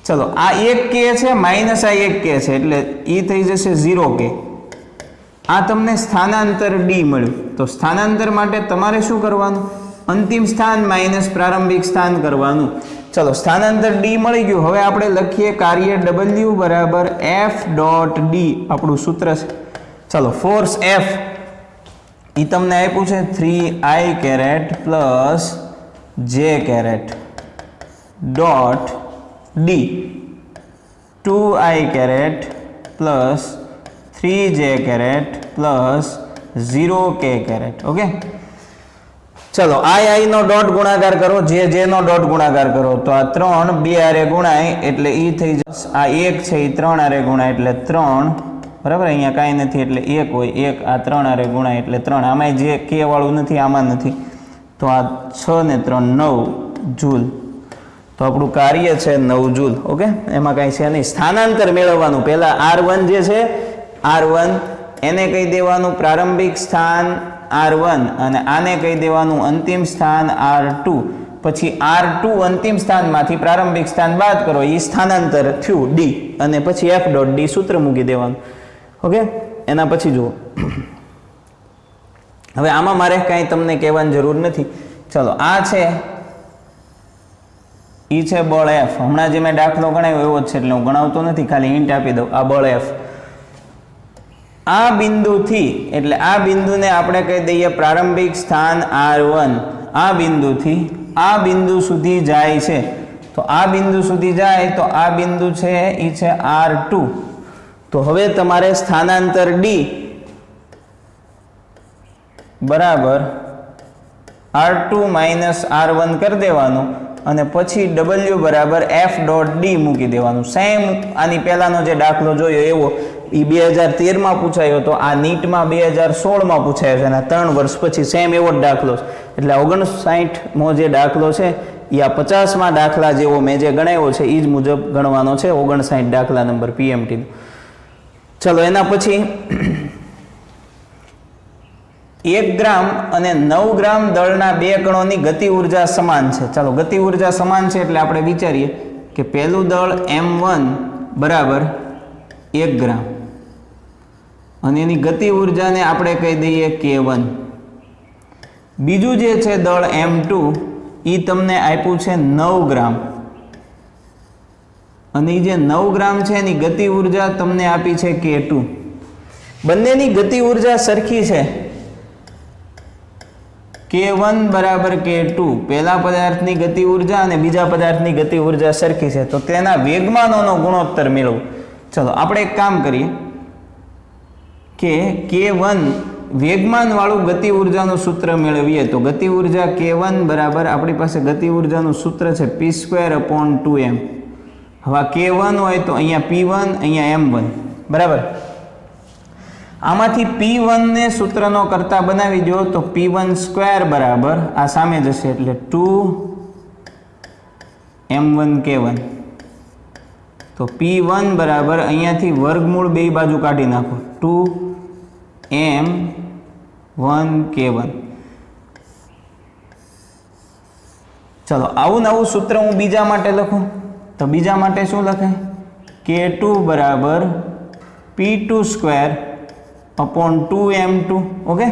ચલો આ 1k છે માઇનસ આ 1k છે એટલે એ થઈ જશે 0k. આ તમને સ્થાનાંતર ડી મળ્યું. તો સ્થાનાંતર માટે તમારે શું કરવાનું? અંતિમ સ્થાન માઇનસ પ્રારંભિક સ્થાન કરવાનું. ચલો સ્થાનાંતર ડી મળી ગયું. હવે આપણે લખીએ કાર્ય W બરાબર F ડોટ ડી, આપણું સૂત્ર છે. ચલો ફોર્સ F એ તમને આપ્યું છે 3i caret plus j caret dot D 2i caret plus 3j caret plus 0k caret. Okay, ચલો i નો ડોટ ગુણાકાર કરો, j નો ડોટ ગુણાકાર કરો તો આ 3 2 આરે ગુણાય એટલે એ થઈ જશે. આ 1 છે એ 3 આરે ગુણાય એટલે 3, બરાબર. અહીંયા કાંઈ નથી એટલે 1 હોય, 1 આ 3 આરે ગુણાય એટલે 3. આમાં જે k વાળું નથી આમાં નથી, તો આ 6 ને 3 9 જૂલ. તો આપણું કાર્ય છે 9 જૂલ. ઓકે, એમાં કાંઈ છે નહીં. સ્થાનાંતર મેળવવાનું, પહેલાં R1 જે છે R1 એને કહી દેવાનું પ્રારંભિક સ્થાન R1 અને આને કહી દેવાનું અંતિમ સ્થાન R2. પછી R2 અંતિમ સ્થાનમાંથી પ્રારંભિક સ્થાન બાદ કરો, એ સ્થાનાંતર થયું D, અને પછી F ડોટ ડી સૂત્ર મૂકી દેવાનું. ઓકે, એના પછી જુઓ. હવે આમાં મારે કાંઈ તમને કહેવાની જરૂર નથી. ચલો આ છે ઈ છે બળ F. હમણાં જે મેં દાખલો ગણાવ્યો એવો જ છે એટલે હું ગણાવતો નથી, ખાલી હિન્ટ આપી દઉં. આ બળ F આ બિંદુથી, એટલે આ બિંદુને આપણે કહી દઈએ પ્રારંભિક સ્થાન R1. આ બિંદુથી આ બિંદુ સુધી જાય છે. તો આ બિંદુ સુધી જાય તો આ બિંદુ છે એ છે R2. તો હવે તમારે સ્થાનાંતર D બરાબર R2 માઇનસ R1 કરી દેવાનું અને પછી W બરાબર F ડોટ ડી મૂકી દેવાનું. સેમ આની પહેલાનો જે દાખલો જોયો એવો, એ 2013માં પૂછાયો હતો, આ નીટમાં 2016માં પૂછાયો છે અને 3 વર્ષ પછી સેમ એવો જ દાખલો છે. એટલે 59મો જે દાખલો છે એ આ 50માં દાખલા જેવો મેં જે ગણાવ્યો છે એ જ મુજબ ગણવાનો છે. 59 દાખલા નંબર PMT. ચલો એના પછી 1 ગ્રામ અને 9 ગ્રામ દળના 2 કણોની ગતિ ઉર્જા સમાન છે. ચાલો ગતિ ઉર્જા સમાન છે એટલે આપણે વિચારીએ કે પહેલું દળ M1 બરાબર 1 ગ્રામ અને એની ગતિ ઉર્જાને આપણે કહી દઈએ K1. બીજું જે છે દળ M2 એ તમને આપ્યું છે 9 ગ્રામ અને એ જે 9 ગ્રામ છે એની ગતિ ઉર્જા તમને આપી છે K2. બંનેની ગતિ ઉર્જા સરખી છે. K1 બરાબર K2, પહેલા પદાર્થની ગતિ ઉર્જા અને બીજા પદાર્થની ગતિ ઉર્જા સરખી છે, તો તેના વેગમાનોનો ગુણોત્તર મેળવો. ચલો આપણે એક કામ કરીએ કે K1 વેગમાન વાળું ગતિ ઉર્જાનું સૂત્ર મેળવીએ. તો ગતિ ઉર્જા K1 બરાબર આપણી પાસે ગતિ ઉર્જાનું સૂત્ર છે p²/2m. હવે K1 હોય તો અહીંયા P1 અહીંયા M1 બરાબર. આમાંથી P1 ને સૂત્રનો કરતા બનાવી દો તો P1² બરાબર આ સામે જશે એટલે 2m1K1. તો P1 બરાબર અહીંયાથી વર્ગમૂળ બે બાજુ કાઢી નાખો 2m1K1. ચલો આવું નવું સૂત્ર હું બીજા માટે લખું તો બીજા માટે શું લખાય? K2 બરાબર P2²/2m2. ઓકે,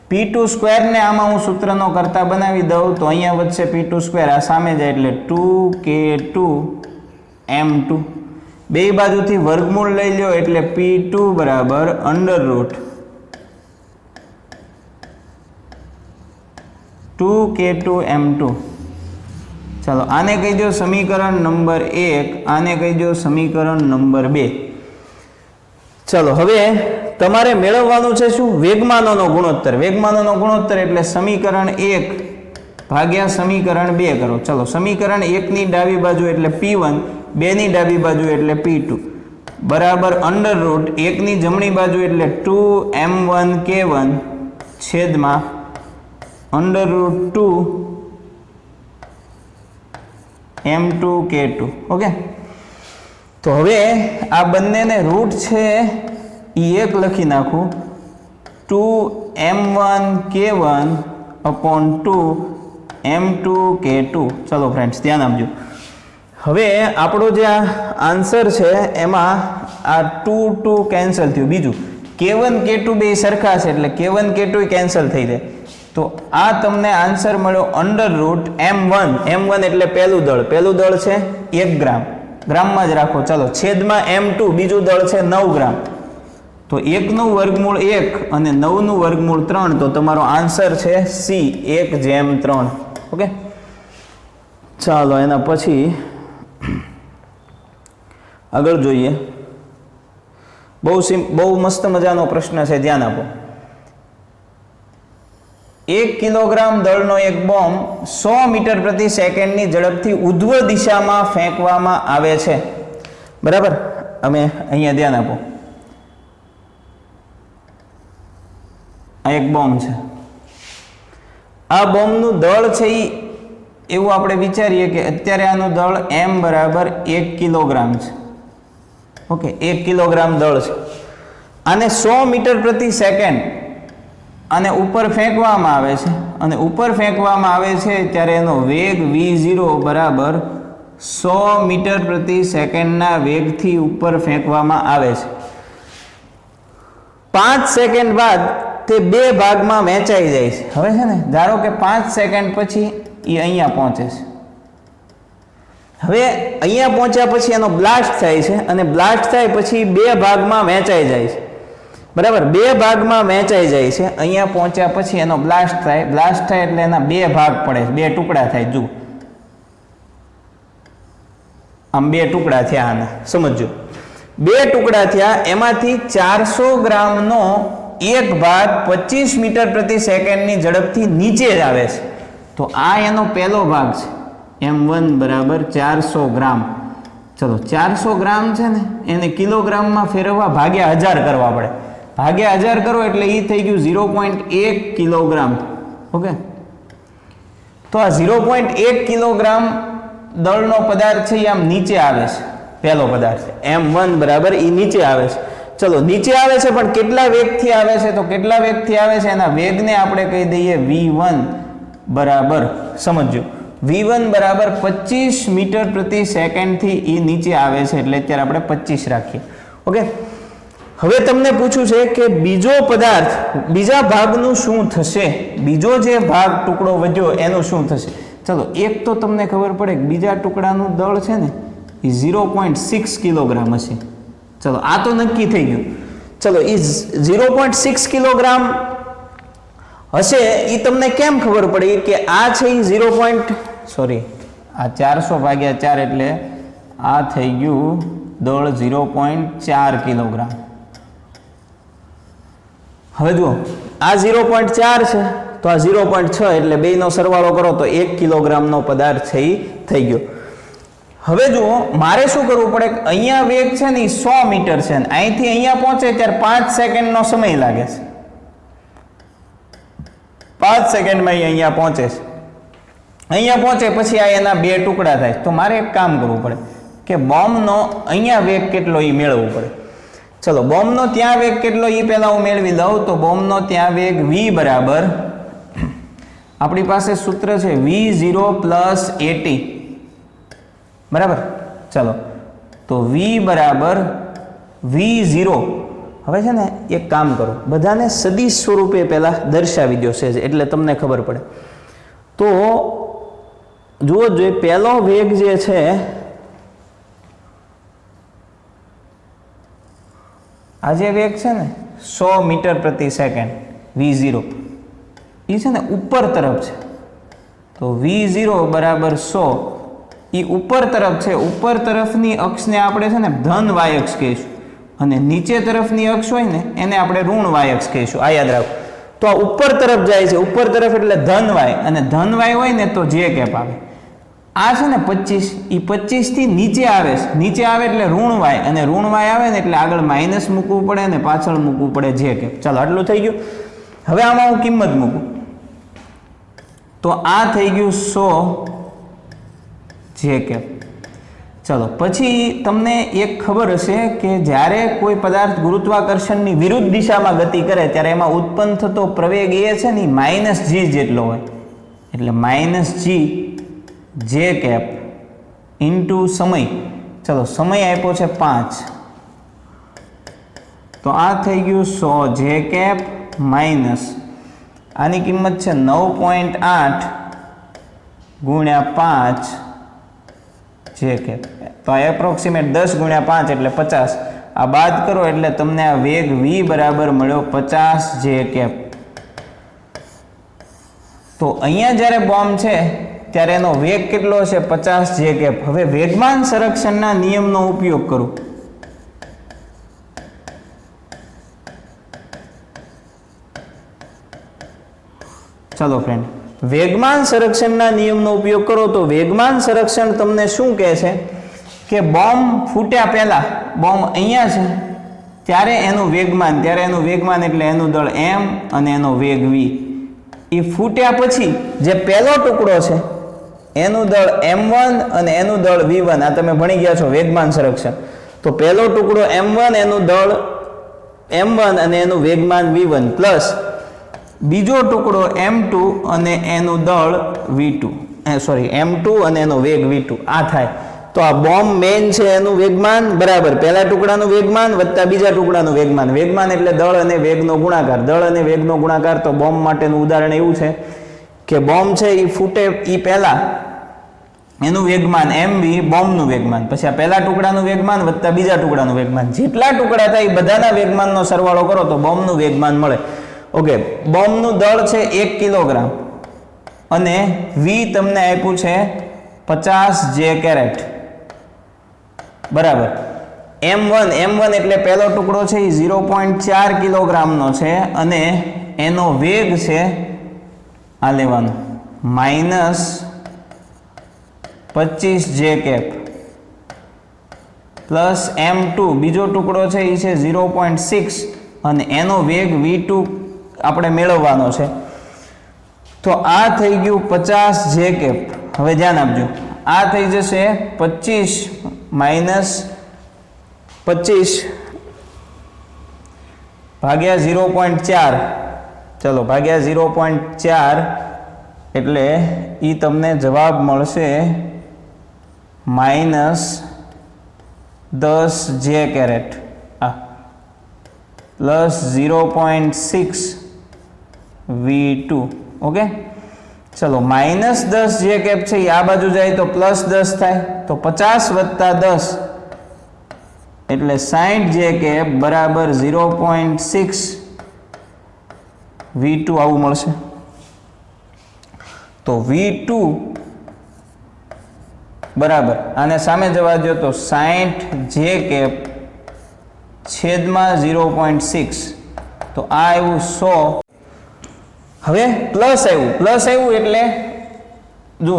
P2² ને આમાં હું સૂત્રનો કરતા બનાવી દઉં તો અહીંયા વધશે P2², આ સામે જાય એટલે 2K2m2. બે બાજુથી વર્ગમૂળ લઈ લો એટલે P2 બરાબર √2K2m2. ચાલો આને કહી દો સમીકરણ નંબર 1, આને કહી દો સમીકરણ નંબર 2. ચલો હવે તમારે મેળવવાનું છે શું? વેગમાનોનો ગુણોત્તર. વેગમાનોનો ગુણોત્તર એટલે સમીકરણ 1 ભાગ્યા સમીકરણ 2 કરો. ચલો સમીકરણ 1 ની ડાબી બાજુ એટલે P1, 2 ની ડાબી બાજુ એટલે P2 બરાબર √1 ની જમણી બાજુ એટલે 2m1K1 છેદમાં √2m2K2. ઓકે, તો હવે આ બંનેને રૂટ છે એ એક લખી નાખું 2m1K1 1/2 m2k2. ચલો ફ્રેન્ડ્સ ધ્યાન આપજો. હવે આપણો જે આન્સર છે એમાં આ 2 કેન્સલ થયું. બીજું k1 k2 બે સરખા છે એટલે k1 k2 કેન્સલ થઈ જાય. તો આ તમને આન્સર મળ્યો √m1 એટલે પહેલું દળ છે 1 ગ્રામ, ગ્રામમાં જ રાખો. ચલો છેદમાં m2 બીજું દળ છે 9 ગ્રામ. તો 1 નું વર્ગમૂળ 1 અને 9 નું વર્ગમૂળ 3. તો તમારો આન્સર છે C 1/3. ઓકે, ચાલો એના પછી આગળ જોઈએ. બહુ મસ્ત મજાનો પ્રશ્ન છે, ધ્યાન આપો. 1 કિલોગ્રામ દળનો એક બોમ્બ 100 મીટર પ્રતિ સેકન્ડની ઝડપથી ઉધ્વ દિશામાં ફેંકવામાં આવે છે. બરાબર, અમે અહીંયા ધ્યાન આપો. આ એક બોમ્બ છે. આ બોમ્બનું દળ છે એવું આપણે વિચારીએ કે અત્યારે આનું દળ m બરાબર 1 કિલોગ્રામ છે. ઓકે, 1 કિલોગ્રામ દળ છે. આને 100 મીટર પ્રતિ સેકન્ડ અને ઉપર ફેંકવામાં આવે છે, અને ઉપર ફેંકવામાં આવે છે ત્યારે એનો વેગ v0 બરાબર 100 મીટર પ્રતિ સેકન્ડના વેગથી ઉપર ફેંકવામાં આવે છે. 5 સેકન્ડ બાદ તે બે ભાગમાં વહેંચાઈ જાય છે. હવે છે ને, ધારો કે 5 સેકન્ડ પછી એ અહીંયા પહોંચે છે. હવે અહીંયા પહોંચ્યા પછી એનો બ્લાસ્ટ થાય છે, અને બ્લાસ્ટ થાય પછી બે ભાગમાં વહેંચાઈ જાય છે. બરાબર, બે ભાગમાં વહેંચાઈ જાય છે. અહીંયા પહોંચ્યા પછી એનો બ્લાસ્ટ થાય એટલે એના બે ભાગ પડે, બે ટુકડા થાય. જુઓ, આમ બે ટુકડા થયા. આના સમજો, બે ટુકડા થયા. એમાંથી 400 ગ્રામનો એક ભાગ 25 મીટર પ્રતિ સેકન્ડની ઝડપથી નીચે જ આવે છે. તો આ એનો પહેલો ભાગ છે, m1 બરાબર 400 ગ્રામ. ચલો 400 ગ્રામ છે ને, એને કિલોગ્રામમાં ફેરવવા ભાગ્યા 1000 કરવા પડે. ભાગ્યા 1000 કરો એટલે એ થઈ ગયું 0.1 કિલોગ્રામ. ઓકે, તો આ 0.1 કિલોગ્રામ દળનો પદાર્થ છે એ આમ નીચે આવે છે. પહેલો પદાર્થ m1 બરાબર એ નીચે આવે છે. ચલો નીચે આવે છે, પણ કેટલા વેગથી આવે છે? તો કેટલા વેગથી આવે છે એના વેગને આપણે કહી દઈએ v1 બરાબર, સમજો, v1 બરાબર 25 મીટર પ્રતિ સેકન્ડથી એ નીચે આવે છે. એટલે અત્યારે આપણે 25 રાખીએ. ઓકે, હવે તમને પૂછ્યું છે કે બીજો પદાર્થ, બીજા ભાગનું શું થશે? બીજો જે ભાગ ટુકડો વધ્યો એનું શું થશે? ચલો એક તો તમને ખબર પડે કે બીજા ટુકડાનું દળ છે ને એ 0.6 કિલોગ્રામ હશે. ચલો આ તો નક્કી થઈ ગયું. ચલો એ 0.6 કિલોગ્રામ હશે. એ તમને કેમ ખબર પડી કે આ છે એ આ 400 ભાગ્યા 4 એટલે આ થઈ ગયું દળ 0.4 કિલોગ્રામ. હવે જુઓ, આ 0.4 છે તો આ 0.6 એટલે બેયનો સરવાળો કરો તો 1 કિલોગ્રામનો પદાર્થ છે એ થઈ ગયો. હવે જુઓ, મારે શું કરવું પડે? અહીંયા વેગ છે ને એ 100 મીટર છે, ને અહીંથી અહીંયા પહોંચે ત્યારે 5 સેકન્ડનો સમય લાગે છે. 5 સેકન્ડમાં અહીંયા પહોંચે છે. અહીંયા પહોંચે પછી આ એના બે ટુકડા થાય. તો મારે એક કામ કરવું પડે કે બોમ્બનો અહીંયા વેગ કેટલો એ મેળવવું પડે. ચલો બોમ્બનો ત્યાં વેગ કેટલો એ પહેલા હું મેળવી લઉં. તો બોમ્બનો ત્યાં વેગ v બરાબર, આપણી પાસે સૂત્ર છે v0 + at. બરાબર, ચલો તો v બરાબર v0. હવે છે ને એક કામ કરો, બધાને સદિશ સ્વરૂપે પહેલા દર્શાવી દો છે એટલે તમને ખબર પડે. તો જુઓ, જે પહેલો વેગ જે છે આ જે વેગ છે ને 100 મીટર પ્રતિ સેકન્ડ v0 એ છે ને ઉપર તરફ છે. તો v0 બરાબર 100 એ ઉપર તરફ છે. ઉપર તરફની અક્ષને આપણે છે ને ધન y અક્ષ કહીશું, અને નીચે તરફની અક્ષ હોય ને એને આપણે ઋણ y અક્ષ કહીશું. આ યાદ રાખો. તો આ ઉપર તરફ જાય છે, ઉપર તરફ એટલે ધન y, અને ધન y હોય ને તો જે કેપ આવે. આ છે ને 25, એ 25 થી નીચે આવે છે. નીચે આવે એટલે ઋણ y, અને ઋણ y આવે ને એટલે આગળ માઇનસ મૂકવું પડે અને પાછળ મૂકવું પડે જે કેપ. ચાલો આટલું થઈ ગયું. હવે આમાં હું કિંમત મૂકું તો આ થઈ ગયું 100 જે કેપ. ચલો પછી તમને એક ખબર હશે કે જ્યારે કોઈ પદાર્થ ગુરુત્વાકર્ષણની વિરુદ્ધ દિશામાં ગતિ કરે ત્યારે એમાં ઉત્પન્ન થતો પ્રવેગ એ છે ને -g જેટલો હોય, એટલે -g જે કેપ ઇન્ટુ સમય. ચલો સમય આપ્યો છે 5, તો આ થઈ ગયું 100 જે કેપ માઇનસ આની કિંમત છે 9.8 ગુણ્યા 5 જે કેપ, તો આ એપ્રોક્સિમેટ 10 ગુણ્યા 5 એટલે 50. આ બાદ કરો એટલે તમને આ વેગ v બરાબર મળ્યો 50 જે કેપ. તો અહીંયા જ્યારે બોમ્બ છે ત્યારે એનો વેગ કેટલો છે 50 જે કેપ. હવે વેગમાન સંરક્ષણના નિયમનો ઉપયોગ કરું. ચલો ફ્રેન્ડ, વેગમાન સંરક્ષણના નિયમનો ઉપયોગ કરો તો વેગમાન સંરક્ષણ તમને શું કહે છે કે બોમ્બ ફૂટ્યા પહેલા બોમ્બ અહીંયા છે ત્યારે એનું વેગમાન એટલે એનું દળ m અને એનો વેગ v. એ ફૂટ્યા પછી જે પહેલો ટુકડો છે એનું દળ m1 અને એનું દળ v1. આ તમે ભણી ગયા છો વેગમાન સંરક્ષણ. તો પહેલો ટુકડો m1 એનું દળ m1 અને એનું વેગમાન v1 પ્લસ બીજો ટુકડો m2 અને એનું દળ v2, m2 અને એનો વેગ v2. આ થાય તો આ બોમ્બ મેઇન છે એનું વેગમાન બરાબર પહેલા ટુકડાનું વેગમાન વત્તા બીજા ટુકડાનું વેગમાન. વેગમાન એટલે દળ અને વેગનો ગુણાકાર. દળ અને વેગનો ગુણાકાર. તો બોમ્બ માટેનું ઉદાહરણ એવું છે કે બોમ્બ છે એ ફૂટે એ પહેલા એનું વેગમાન mv બોમ્બનું વેગમાન, પછી આ પહેલા ટુકડાનું વેગમાન વત્તા બીજા ટુકડાનું વેગમાન. જેટલા ટુકડા થાય એ બધાના વેગમાનનો સરવાળો કરો તો બોમ્બનું વેગમાન મળે. ઓકે, બોમ્બનું દળ છે 1 કિલોગ્રામ અને v તમને આપ્યું છે 50 જે કેરેટ બરાબર. m1 એટલે પહેલો ટુકડો છે એ 0.4 કિલોગ્રામનો છે અને એનો વેગ છે આ લેવાનો -25 જે કેપ પ્લસ m2 બીજો ટુકડો છે એ છે 0.6 અને એનો વેગ v2 આપણે મેળવવાનો છે. તો આ થઈ ગયું 50 જે કેપ. હવે ધ્યાન આપજો, આ થઈ જશે 25 માઇનસ 25 ભાગ્યા 0.4. ચલો ભાગ્યા 0.4 એટલે એ તમને જવાબ મળશે -10 જે કેરેટ પ્લસ 0.6 v2. ઓકે, ચલો -10 જે કેપ છે એ આ બાજુ જાય તો +10 થાય, તો 50 વત્તા 10 એટલે 60 જે કેપ બરાબર 0.6 v2 આવું મળશે. તો v2 બરાબર આને સામે જવા દો તો 60 જે કેપ છેદમાં 0.6. તો આ આવ્યું 100. હવે પ્લસ આવ્યું એટલે જો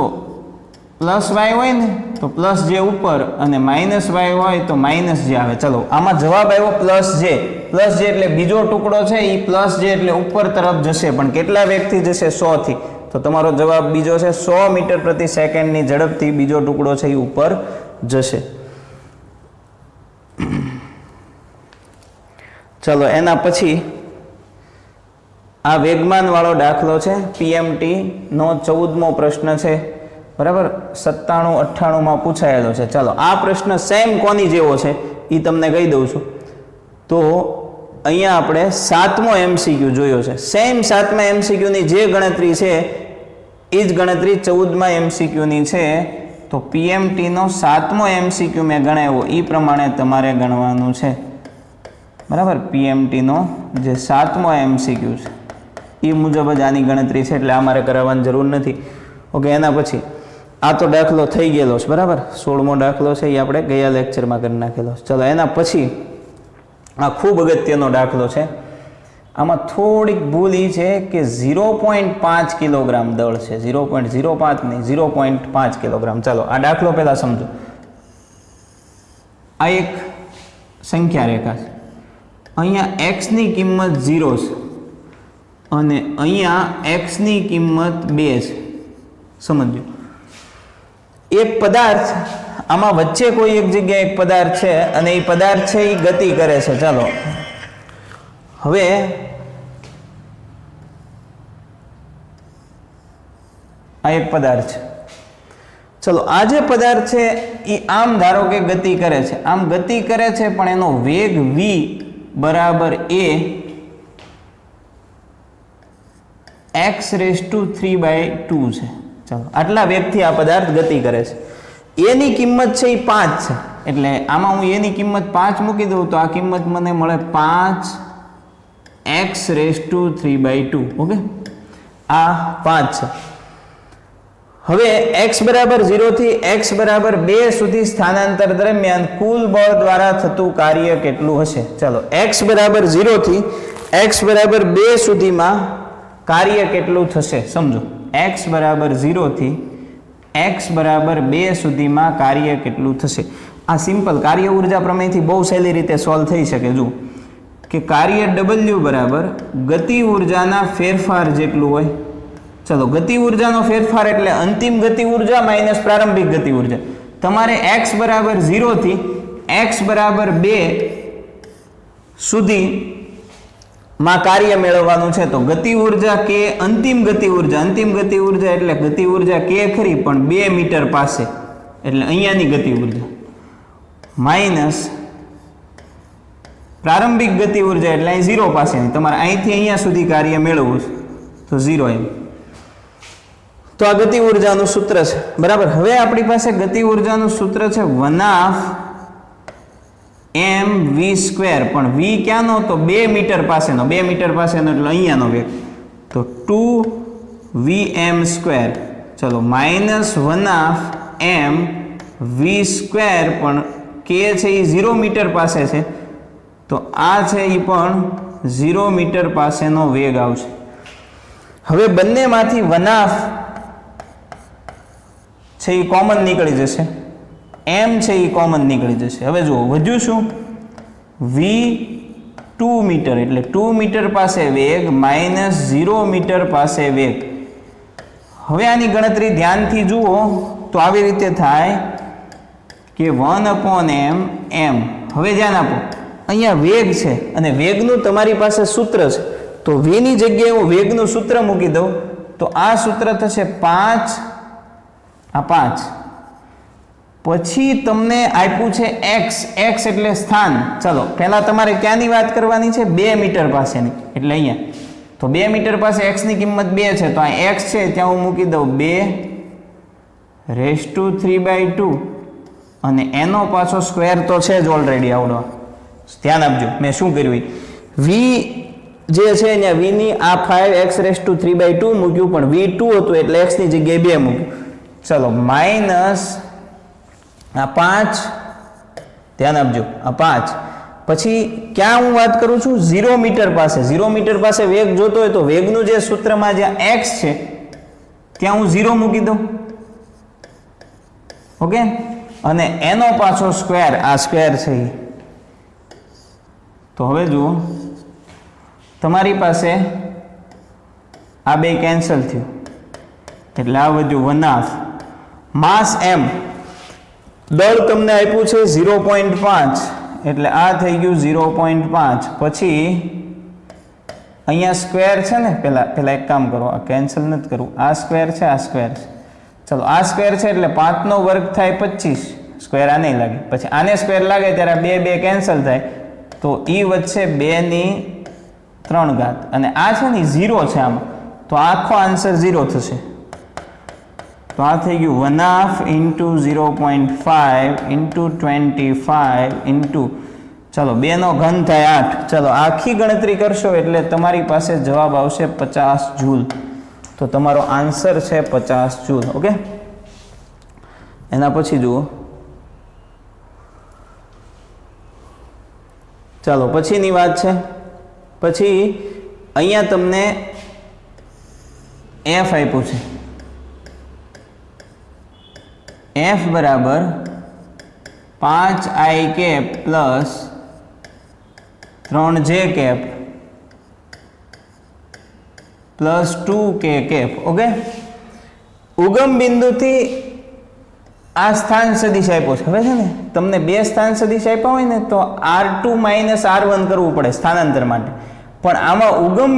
પ્લસ વાય હોય ને તો પ્લસ જે ઉપર અને માઇનસ વાય હોય તો માઇનસ જે આવે. ચલો આમાં જવાબ આવ્યો પ્લસ જે એટલે બીજો ટુકડો છે એ પ્લસ જે એટલે ઉપર તરફ જશે, પણ કેટલા વેગથી જશે 100 થી. તો તમારો જવાબ બીજો છે 100 મીટર પ્રતિ સેકન્ડની ઝડપથી બીજો ટુકડો છે એ ઉપર જશે. ચલો એના પછી આ વેગમાન વાળો દાખલો છે PMT નો 14મો પ્રશ્ન છે બરાબર. 97-98 માં પૂછાયેલો છે. ચલો આ પ્રશ્ન સેમ કોની જેવો છે એ તમને કહી દઉં છું. તો અહીંયા આપણે 7મો MCQ જોયો છે. સેમ 7મા MCQ ની જે ગણતરી છે એ જ ગણતરી 14મા MCQ ની છે. તો PMT નો 7મો MCQ મેં ગણાવ્યો એ પ્રમાણે તમારે ગણવાનું છે બરાબર. PMT નો જે 7મો MCQ છે એ મુજબ જ આની ગણતરી છે, એટલે આ મારે કરાવવાની જરૂર નથી. ઓકે, એના પછી આ તો દાખલો થઈ ગયેલો છે બરાબર. 16મો દાખલો છે એ આપણે ગયા લેક્ચરમાં કરી નાખેલો છે. ચલો એના પછી આ ખૂબ અગત્યનો દાખલો છે. આમાં થોડીક ભૂલ એ છે કે 0.5 કિલોગ્રામ દળ છે, 0.05 નહીં 0.5 કિલોગ્રામ. ચાલો આ દાખલો પહેલા સમજો. આ એક સંખ્યા રેખા છે. અહીંયા x ની કિંમત 0 છે અને અહીંયા x ની કિંમત 2 છે. સમજો એક પદાર્થ આમાં વચ્ચે કોઈ એક જગ્યાએ એક પદાર્થ છે અને એ પદાર્થ છે એ ગતિ કરે છે. ચાલો હવે આ એક પદાર્થ છે. ચલો આ જે પદાર્થ છે એ આમ ધારો કે ગતિ કરે છે, આમ ગતિ કરે છે પણ એનો વેગ v બરાબર a x⁻². છે. ચાલો આટલા વેગથી આ પદાર્થ ગતિ કરે છે. એની કિંમત છે એ 5 છે, એટલે આમાં હું એની કિંમત 5 મૂકી દઉં તો આ કિંમત મને મળે 5x⁻². ઓકે, આ 5 છે. હવે x બરાબર 0 થી x બરાબર 2 સુધી સ્થાનાંતર દરમિયાન કુલ બળ દ્વારા થતું કાર્ય કેટલું હશે? ચાલો x બરાબર 0 થી x બરાબર 2 સુધીમાં કાર્ય કેટલું થશે સમજો. x બરાબર 0 થી x બરાબર 2 સુધીમાં કાર્ય કેટલું થશે? આ સિમ્પલ કાર્ય ઉર્જા પ્રમેયથી બહુ સહેલી રીતે સોલ્વ થઈ શકે. જો કે કાર્ય w બરાબર ગતિ ઉર્જાના ફેરફાર જેટલું હોય. ચલો ગતિ ઉર્જાનો ફેરફાર એટલે અંતિમ ગતિ ઉર્જા માઇનસ પ્રારંભિક ગતિ ઉર્જા. તમારે x બરાબર 0 થી x બરાબર 2 સુધીમાં કાર્ય મેળવવાનું છે. તો ગતિ ઉર્જા કે અંતિમ ગતિ ઉર્જા એટલે ગતિ ઉર્જા કે ખરી પણ 2 મીટર પાસે એટલે અહીંયાની ગતિ ઉર્જા માઇનસ પ્રારંભિક ગતિ ઉર્જા એટલે અહીં 0 પાસેની. તમારે અહીંથી અહીંયા સુધી કાર્ય મેળવવું છે તો 0 એમ. તો આ ગતિ ઉર્જાનું સૂત્ર છે. બરાબર, હવે આપણી પાસે ગતિ ઉર્જાનું સૂત્ર છે 1/mv², પણ v ક્યાંનો? તો 2 મીટર પાસેનો. 2 મીટર પાસેનો એટલે અહીંયાનો વેગ, તો 2vm². ચલો -1/mv², પણ k છે એ 0 મીટર પાસે છે તો આ છે એ પણ 0 મીટર પાસેનો વેગ આવશે. હવે બંનેમાંથી 1/2 છે એ કોમન નીકળી જશે, m છે એ કોમન નીકળી જશે. હવે જુઓ વધ્યું શું? v 2 મીટર એટલે 2 મીટર પાસે વેગ માઇનસ 0 મીટર પાસે વેગ. હવે આની ગણતરી ધ્યાનથી જુઓ તો આવી રીતે થાય કે 1/m. હવે ધ્યાન આપો, અહીંયા વેગ છે અને વેગનું તમારી પાસે સૂત્ર છે, તો v ની જગ્યાએ હું વેગનું સૂત્ર મૂકી દઉં તો આ સૂત્ર થશે 5, આ 5. પછી તમને આપ્યું છે x એટલે સ્થાન. ચલો પહેલા તમારે ક્યાંની વાત કરવાની છે? 2 મીટર પાસેની, એટલે અહીંયા. તો 2 મીટર પાસે x ની કિંમત 2 છે તો આ x છે ત્યાં હું મૂકી દઉં 2^3/2 અને એનો પાછો સ્ક્વેર તો છે જ ઓલરેડી આવડો. ધ્યાન આપજો મેં શું કર્યું, v જે છે અહીંયા v ની આ 5x⁻³ મૂક્યું પણ v 2 હતું એટલે x ની જગ્યાએ 2 મૂક્યું. ચલો માઇનસ આ 5, ધ્યાન આપજો આ 5. પછી ક્યાં હું વાત કરું છું? 0 મીટર પાસે. 0 મીટર પાસે વેગ જોતો હોય તો વેગનું જે સૂત્રમાં જ્યાં x છે ત્યાં હું 0 મૂકી દઉં. ઓકે, અને એનો પાછો સ્ક્વેર, આ સ્ક્વેર છે. તો હવે જુઓ તમારી પાસે આ બે કેન્સલ થયું એટલે આ વધ્યું 1/2. માસ m, દળ તમને આપ્યું છે 0.5 એટલે આ થઈ ગયું 0.5. પછી અહીંયા સ્ક્વેર છે ને, પહેલા એક કામ કરો, આ કેન્સલ નથી કરવું, આ સ્ક્વેર છે, આ સ્ક્વેર છે. ચલો આ સ્ક્વેર છે એટલે 5 નો વર્ગ થાય 25, સ્ક્વેર આ નહીં લાગે. પછી આને સ્ક્વેર લાગે ત્યારે 2 કેન્સલ થાય તો e વચ્ચે 2^3 અને આ છે ને 0 છે આમાં, તો આખો આન્સર 0 થશે. તો આ થઈ ગયું 1/2 × 0.5 × 25 ચલો 2 નો ઘન થાય 8. ચલો આખી ગણતરી કરશો એટલે તમારી પાસે જવાબ આવશે 50 જૂલ. તો તમારો આન્સર છે 50 જૂલ. ઓકે, એના પછી જુઓ, ચાલો પછીની વાત છે. પછી અહીંયા તમને f આપ્યું છે, f બરાબર 5i plus 3j plus 2k. Okay, ઉગમ બિંદુથી આ સ્થાન સદિશ આપ્યો છે, હવે છે ને તમને બે સ્થાન સદિશ આપ્યા હોય ને તો R2 - R1 કરવું પડે સ્થાનાંતર માટે, પણ આમાં ઉગમ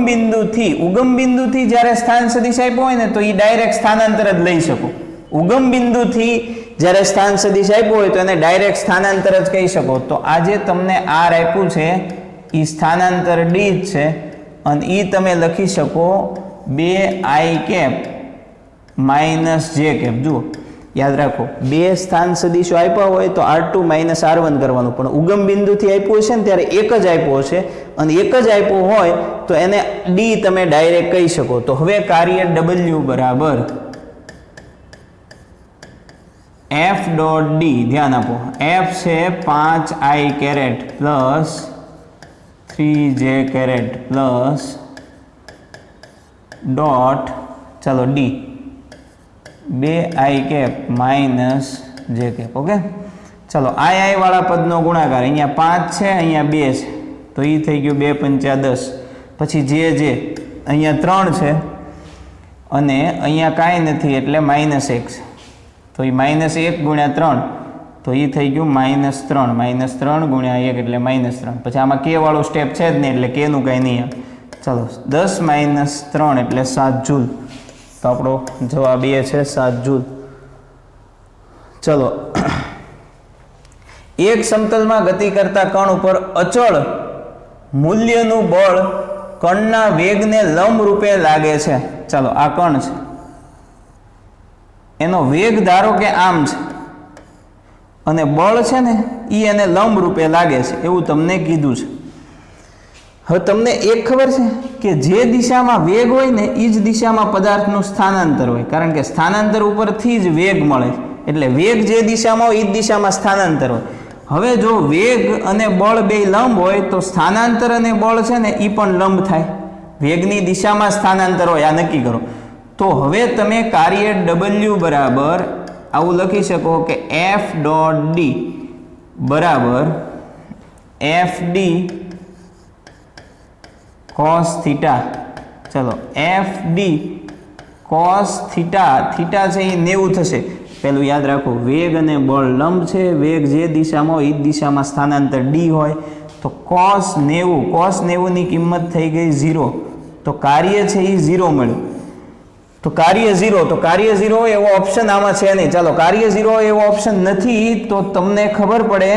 બિંદુથી જ્યારે સ્થાન સદિશ આપ્યો હોય ને તો એ ડાયરેક્ટ સ્થાનાંતર જ લઈ શકો. ઉગમ બિંદુથી જ્યારે સ્થાન સદિશ આપ્યો હોય તો એને ડાયરેક્ટ સ્થાનાંતર જ કહી શકો. તો આજે તમને R આપ્યું છે એ સ્થાનાંતર D જ છે, અને એ તમે લખી શકો 2i - j. જુઓ યાદ રાખો, બે સ્થાન સદિશો આપ્યા હોય તો R2 - R1 કરવાનું, પણ ઉગમ બિંદુથી આપ્યું છે ને ત્યારે એક જ આપ્યો છે, અને એક જ આપ્યો હોય તો એને D તમે ડાયરેક્ટ કહી શકો. તો હવે કાર્ય W બરાબર F ડોટ D, ધ્યાન આપો, F છે 5i plus 3j plus dot, ચાલો D 2i minus j. Okay, ચાલો i વાળા પદનો ગુણાકાર, અહીંયા 5 છે, અહીંયા 2 છે, તો એ થઈ ગયું 2 પંચા 10. પછી જે અહીંયા 3 છે અને અહીંયા કાંઈ નથી એટલે -1 છે, તો એ -1 ગુણ્યા 3, તો એ થઈ ગયું -3. -3 ગુણ્યા 1 એટલે -3. પછી આમાં k વાળું સ્ટેપ છે જ નહીં એટલે k નું કાંઈ નહીં આવે. ચાલો 10 - 3 એટલે 7 જૂલ. તો આપણો જવાબ એ છે 7 જૂલ. ચલો, એક સમતલમાં ગતિ કરતા કણ ઉપર અચળ મૂલ્યનું બળ કણના વેગને લંબ રૂપે લાગે છે. ચાલો, આ કણ છે, એનો વેગ ધારો કે આમ છે અને બળ છે ને એ એને લંબ રૂપે લાગે છે એવું તમને કીધું છે. હવે તમને એક ખબર છે કે જે દિશામાં વેગ હોય ને એ જ દિશામાં પદાર્થનું સ્થાનાંતર હોય, કારણ કે સ્થાનાંતર ઉપરથી જ વેગ મળે, એટલે વેગ જે દિશામાં હોય એ જ દિશામાં સ્થાનાંતર હોય. હવે જો વેગ અને બળ બે લંબ હોય તો સ્થાનાંતર અને બળ છે ને એ પણ લંબ થાય, વેગની દિશામાં સ્થાનાંતર હોય, આ નક્કી કરો. તો હવે તમે કાર્ય W બરાબર આવું લખી શકો કે F ડોટ D બરાબર FD cos થીટા. ચલો, FD cos થીટા, થીટા છે એ 90 થશે. પેલું યાદ રાખો, વેગ અને બળ લંબ છે, વેગ જે દિશામાં હોય એ દિશામાં સ્થાનાંતર D હોય, તો cos 90 ની કિંમત થઈ ગઈ 0, તો કાર્ય છે એ 0 મળ્યું. તો કાર્ય 0, તો કાર્ય 0 હોય એવો ઓપ્શન આમાં છે નહીં. ચાલો, કાર્ય 0 હોય એવો ઓપ્શન નથી, તો તમને ખબર પડે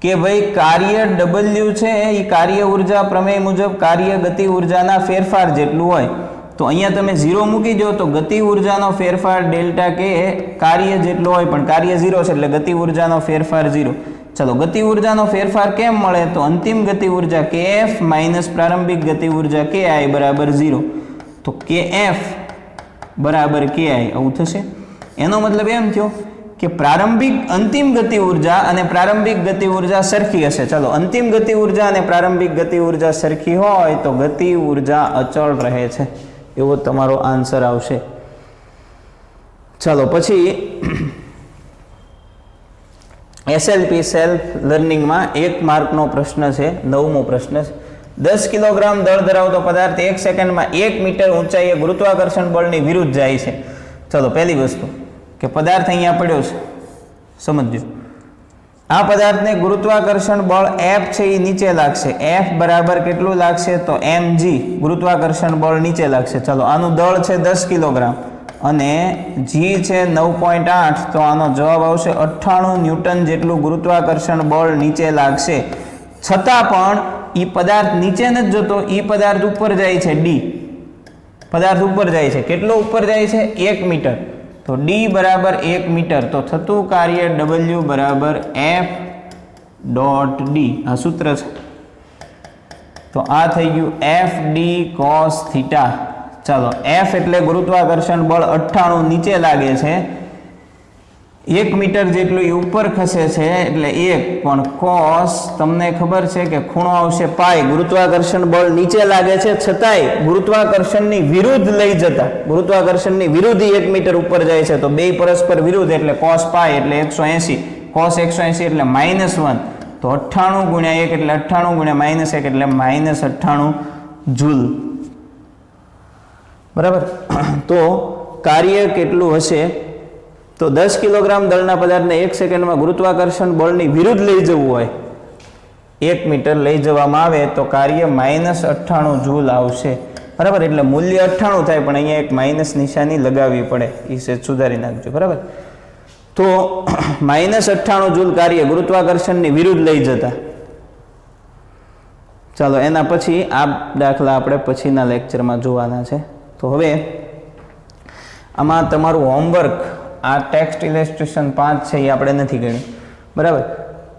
કે ભાઈ કાર્ય W છે એ કાર્ય ઉર્જા પ્રમેય મુજબ કાર્ય ગતિ ઉર્જાના ફેરફાર જેટલું હોય. તો અહીંયા તમે 0 મૂકી દો તો ગતિ ઉર્જાનો ફેરફાર ડેલ્ટા કે કાર્ય જેટલો હોય, પણ કાર્ય 0 છે એટલે ગતિ ઉર્જાનો ફેરફાર 0. ચલો, ગતિ ઉર્જાનો ફેરફાર કેમ મળે? તો અંતિમ ગતિ ઉર્જા kF માઇનસ પ્રારંભિક ગતિ ઉર્જા ki બરાબર 0. તો kF બરાબર ki આવું થશે. એનો મતલબ એમ થયો કે અંતિમ ગતિ ઉર્જા અને પ્રારંભિક ગતિ ઉર્જા સરખી હશે. ચાલો, અંતિમ ગતિ ઉર્જા અને પ્રારંભિક ગતિ ઉર્જા સરખી હોય તો ગતિ ઉર્જા અચળ રહે છે, એવો તમારો આન્સર આવશે. ચાલો, પછી SLP સેલ્ફ લર્નિંગમાં 1 માર્કનો પ્રશ્ન છે, 9મો પ્રશ્ન છે. 10 કિલોગ્રામ દળ ધરાવતો પદાર્થ 1 સેકન્ડમાં 1 મીટર ઊંચાઈએ ગુરુત્વાકર્ષણ બળની વિરુદ્ધ જાય છે. ચલો, પહેલી વસ્તુ કે પદાર્થ અહીંયા પડ્યો છે, સમજજો. આ પદાર્થને ગુરુત્વાકર્ષણ બળ F છે એ નીચે લાગશે. F બરાબર કેટલું લાગશે? તો mg, ગુરુત્વાકર્ષણ બળ નીચે લાગશે. ચલો, આનું દળ છે 10 કિલોગ્રામ અને g છે 9.8, તો આનો જવાબ આવશે 98 ન્યૂટન જેટલું ગુરુત્વાકર્ષણ બળ નીચે લાગશે. છતાં પણ એ પદાર્થ નીચે નથી જતો, એ પદાર્થ ઉપર જાય છે. D પદાર્થ ઉપર જાય છે. કેટલો ઉપર જાય છે? 1 મીટર. તો D બરાબર 1 મીટર. તો થતું કાર્ય W બરાબર F ડોટ D, આ સૂત્ર છે. તો આ થઈ ગયું FD cos થીટા. ચાલો, F એટલે ગુરુત્વાકર્ષણ બળ 98 નીચે લાગે છે, 1 મીટર જેટલું એ ઉપર ખસે છે એટલે 1, પણ cos તમને ખબર છે કે ખૂણો આવશે પાઈ. ગુરુત્વાકર્ષણ બળ નીચે લાગે છે છતાંય ગુરુત્વાકર્ષણની વિરુદ્ધ લઈ જતા, ગુરુત્વાકર્ષણની વિરુદ્ધ 1 મીટર ઉપર જાય છે, તો બે પરસ્પર વિરુદ્ધ એટલે cos પાઈ એટલે 180, cos 180 એટલે -1, તો 98 ગુણ્યા 1 એટલે 98 ગુણ્યા -1 એટલે -98 જૂલ. બરાબર. તો કાર્ય કેટલું હશે? તો 10 કિલોગ્રામ દળના પદાર્થને 1 સેકન્ડમાં ગુરુત્વાકર્ષણ બળની વિરુદ્ધ લઈ જવું હોય, 1 મીટર લઈ જવામાં આવે તો કાર્ય -98 જૂલ આવશે, બરાબર. એટલે મૂલ્ય 98 થાય, પણ અહીંયા એક માઇનસ નિશાની લગાવવી પડે, એ સેજ સુધારી નાખજો, બરાબર. તો -98 જૂલ કાર્ય ગુરુત્વાકર્ષણની વિરુદ્ધ લઈ જતા. ચાલો એના પછી આ દાખલા આપણે પછીના લેક્ચરમાં જોવાના છે. તો હવે આમાં તમારું હોમવર્ક, આ ટેક્સ્ટ ઇલેસ્ટ્રેશન 5 છે એ આપણે નથી ગણ્યું, બરાબર.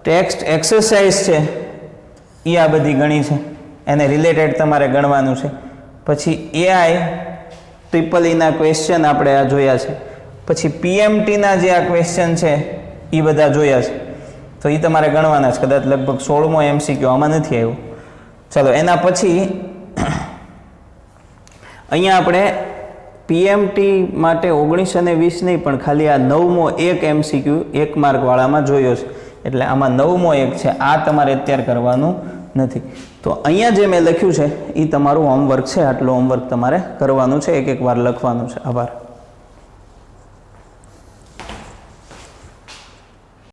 ટેક્સ્ટ એક્સરસાઇઝ છે એ આ બધી ગણી છે, એને રિલેટેડ તમારે ગણવાનું છે. પછી AI EEE ક્વેશ્ચન આપણે આ જોયા છે. પછી PMTના જે આ ક્વેશ્ચન છે એ બધા જોયા છે, તો એ તમારે ગણવાના છે. કદાચ લગભગ 16મો MCQ આમાં નથી આવ્યો. ચાલો એના પછી અહીંયા આપણે PMT માટે 19 અને 20 નહીં, પણ ખાલી આ 9મો એક MCQ 1 માર્કવાળામાં જોયો છે. એટલે આમાં 9મો એક છે, આ તમારે અત્યારે કરવાનું નથી. તો અહીંયા જે મેં લખ્યું છે એ તમારું હોમવર્ક છે, આટલું હોમવર્ક તમારે કરવાનું છે, એક વાર લખવાનું છે. આભાર.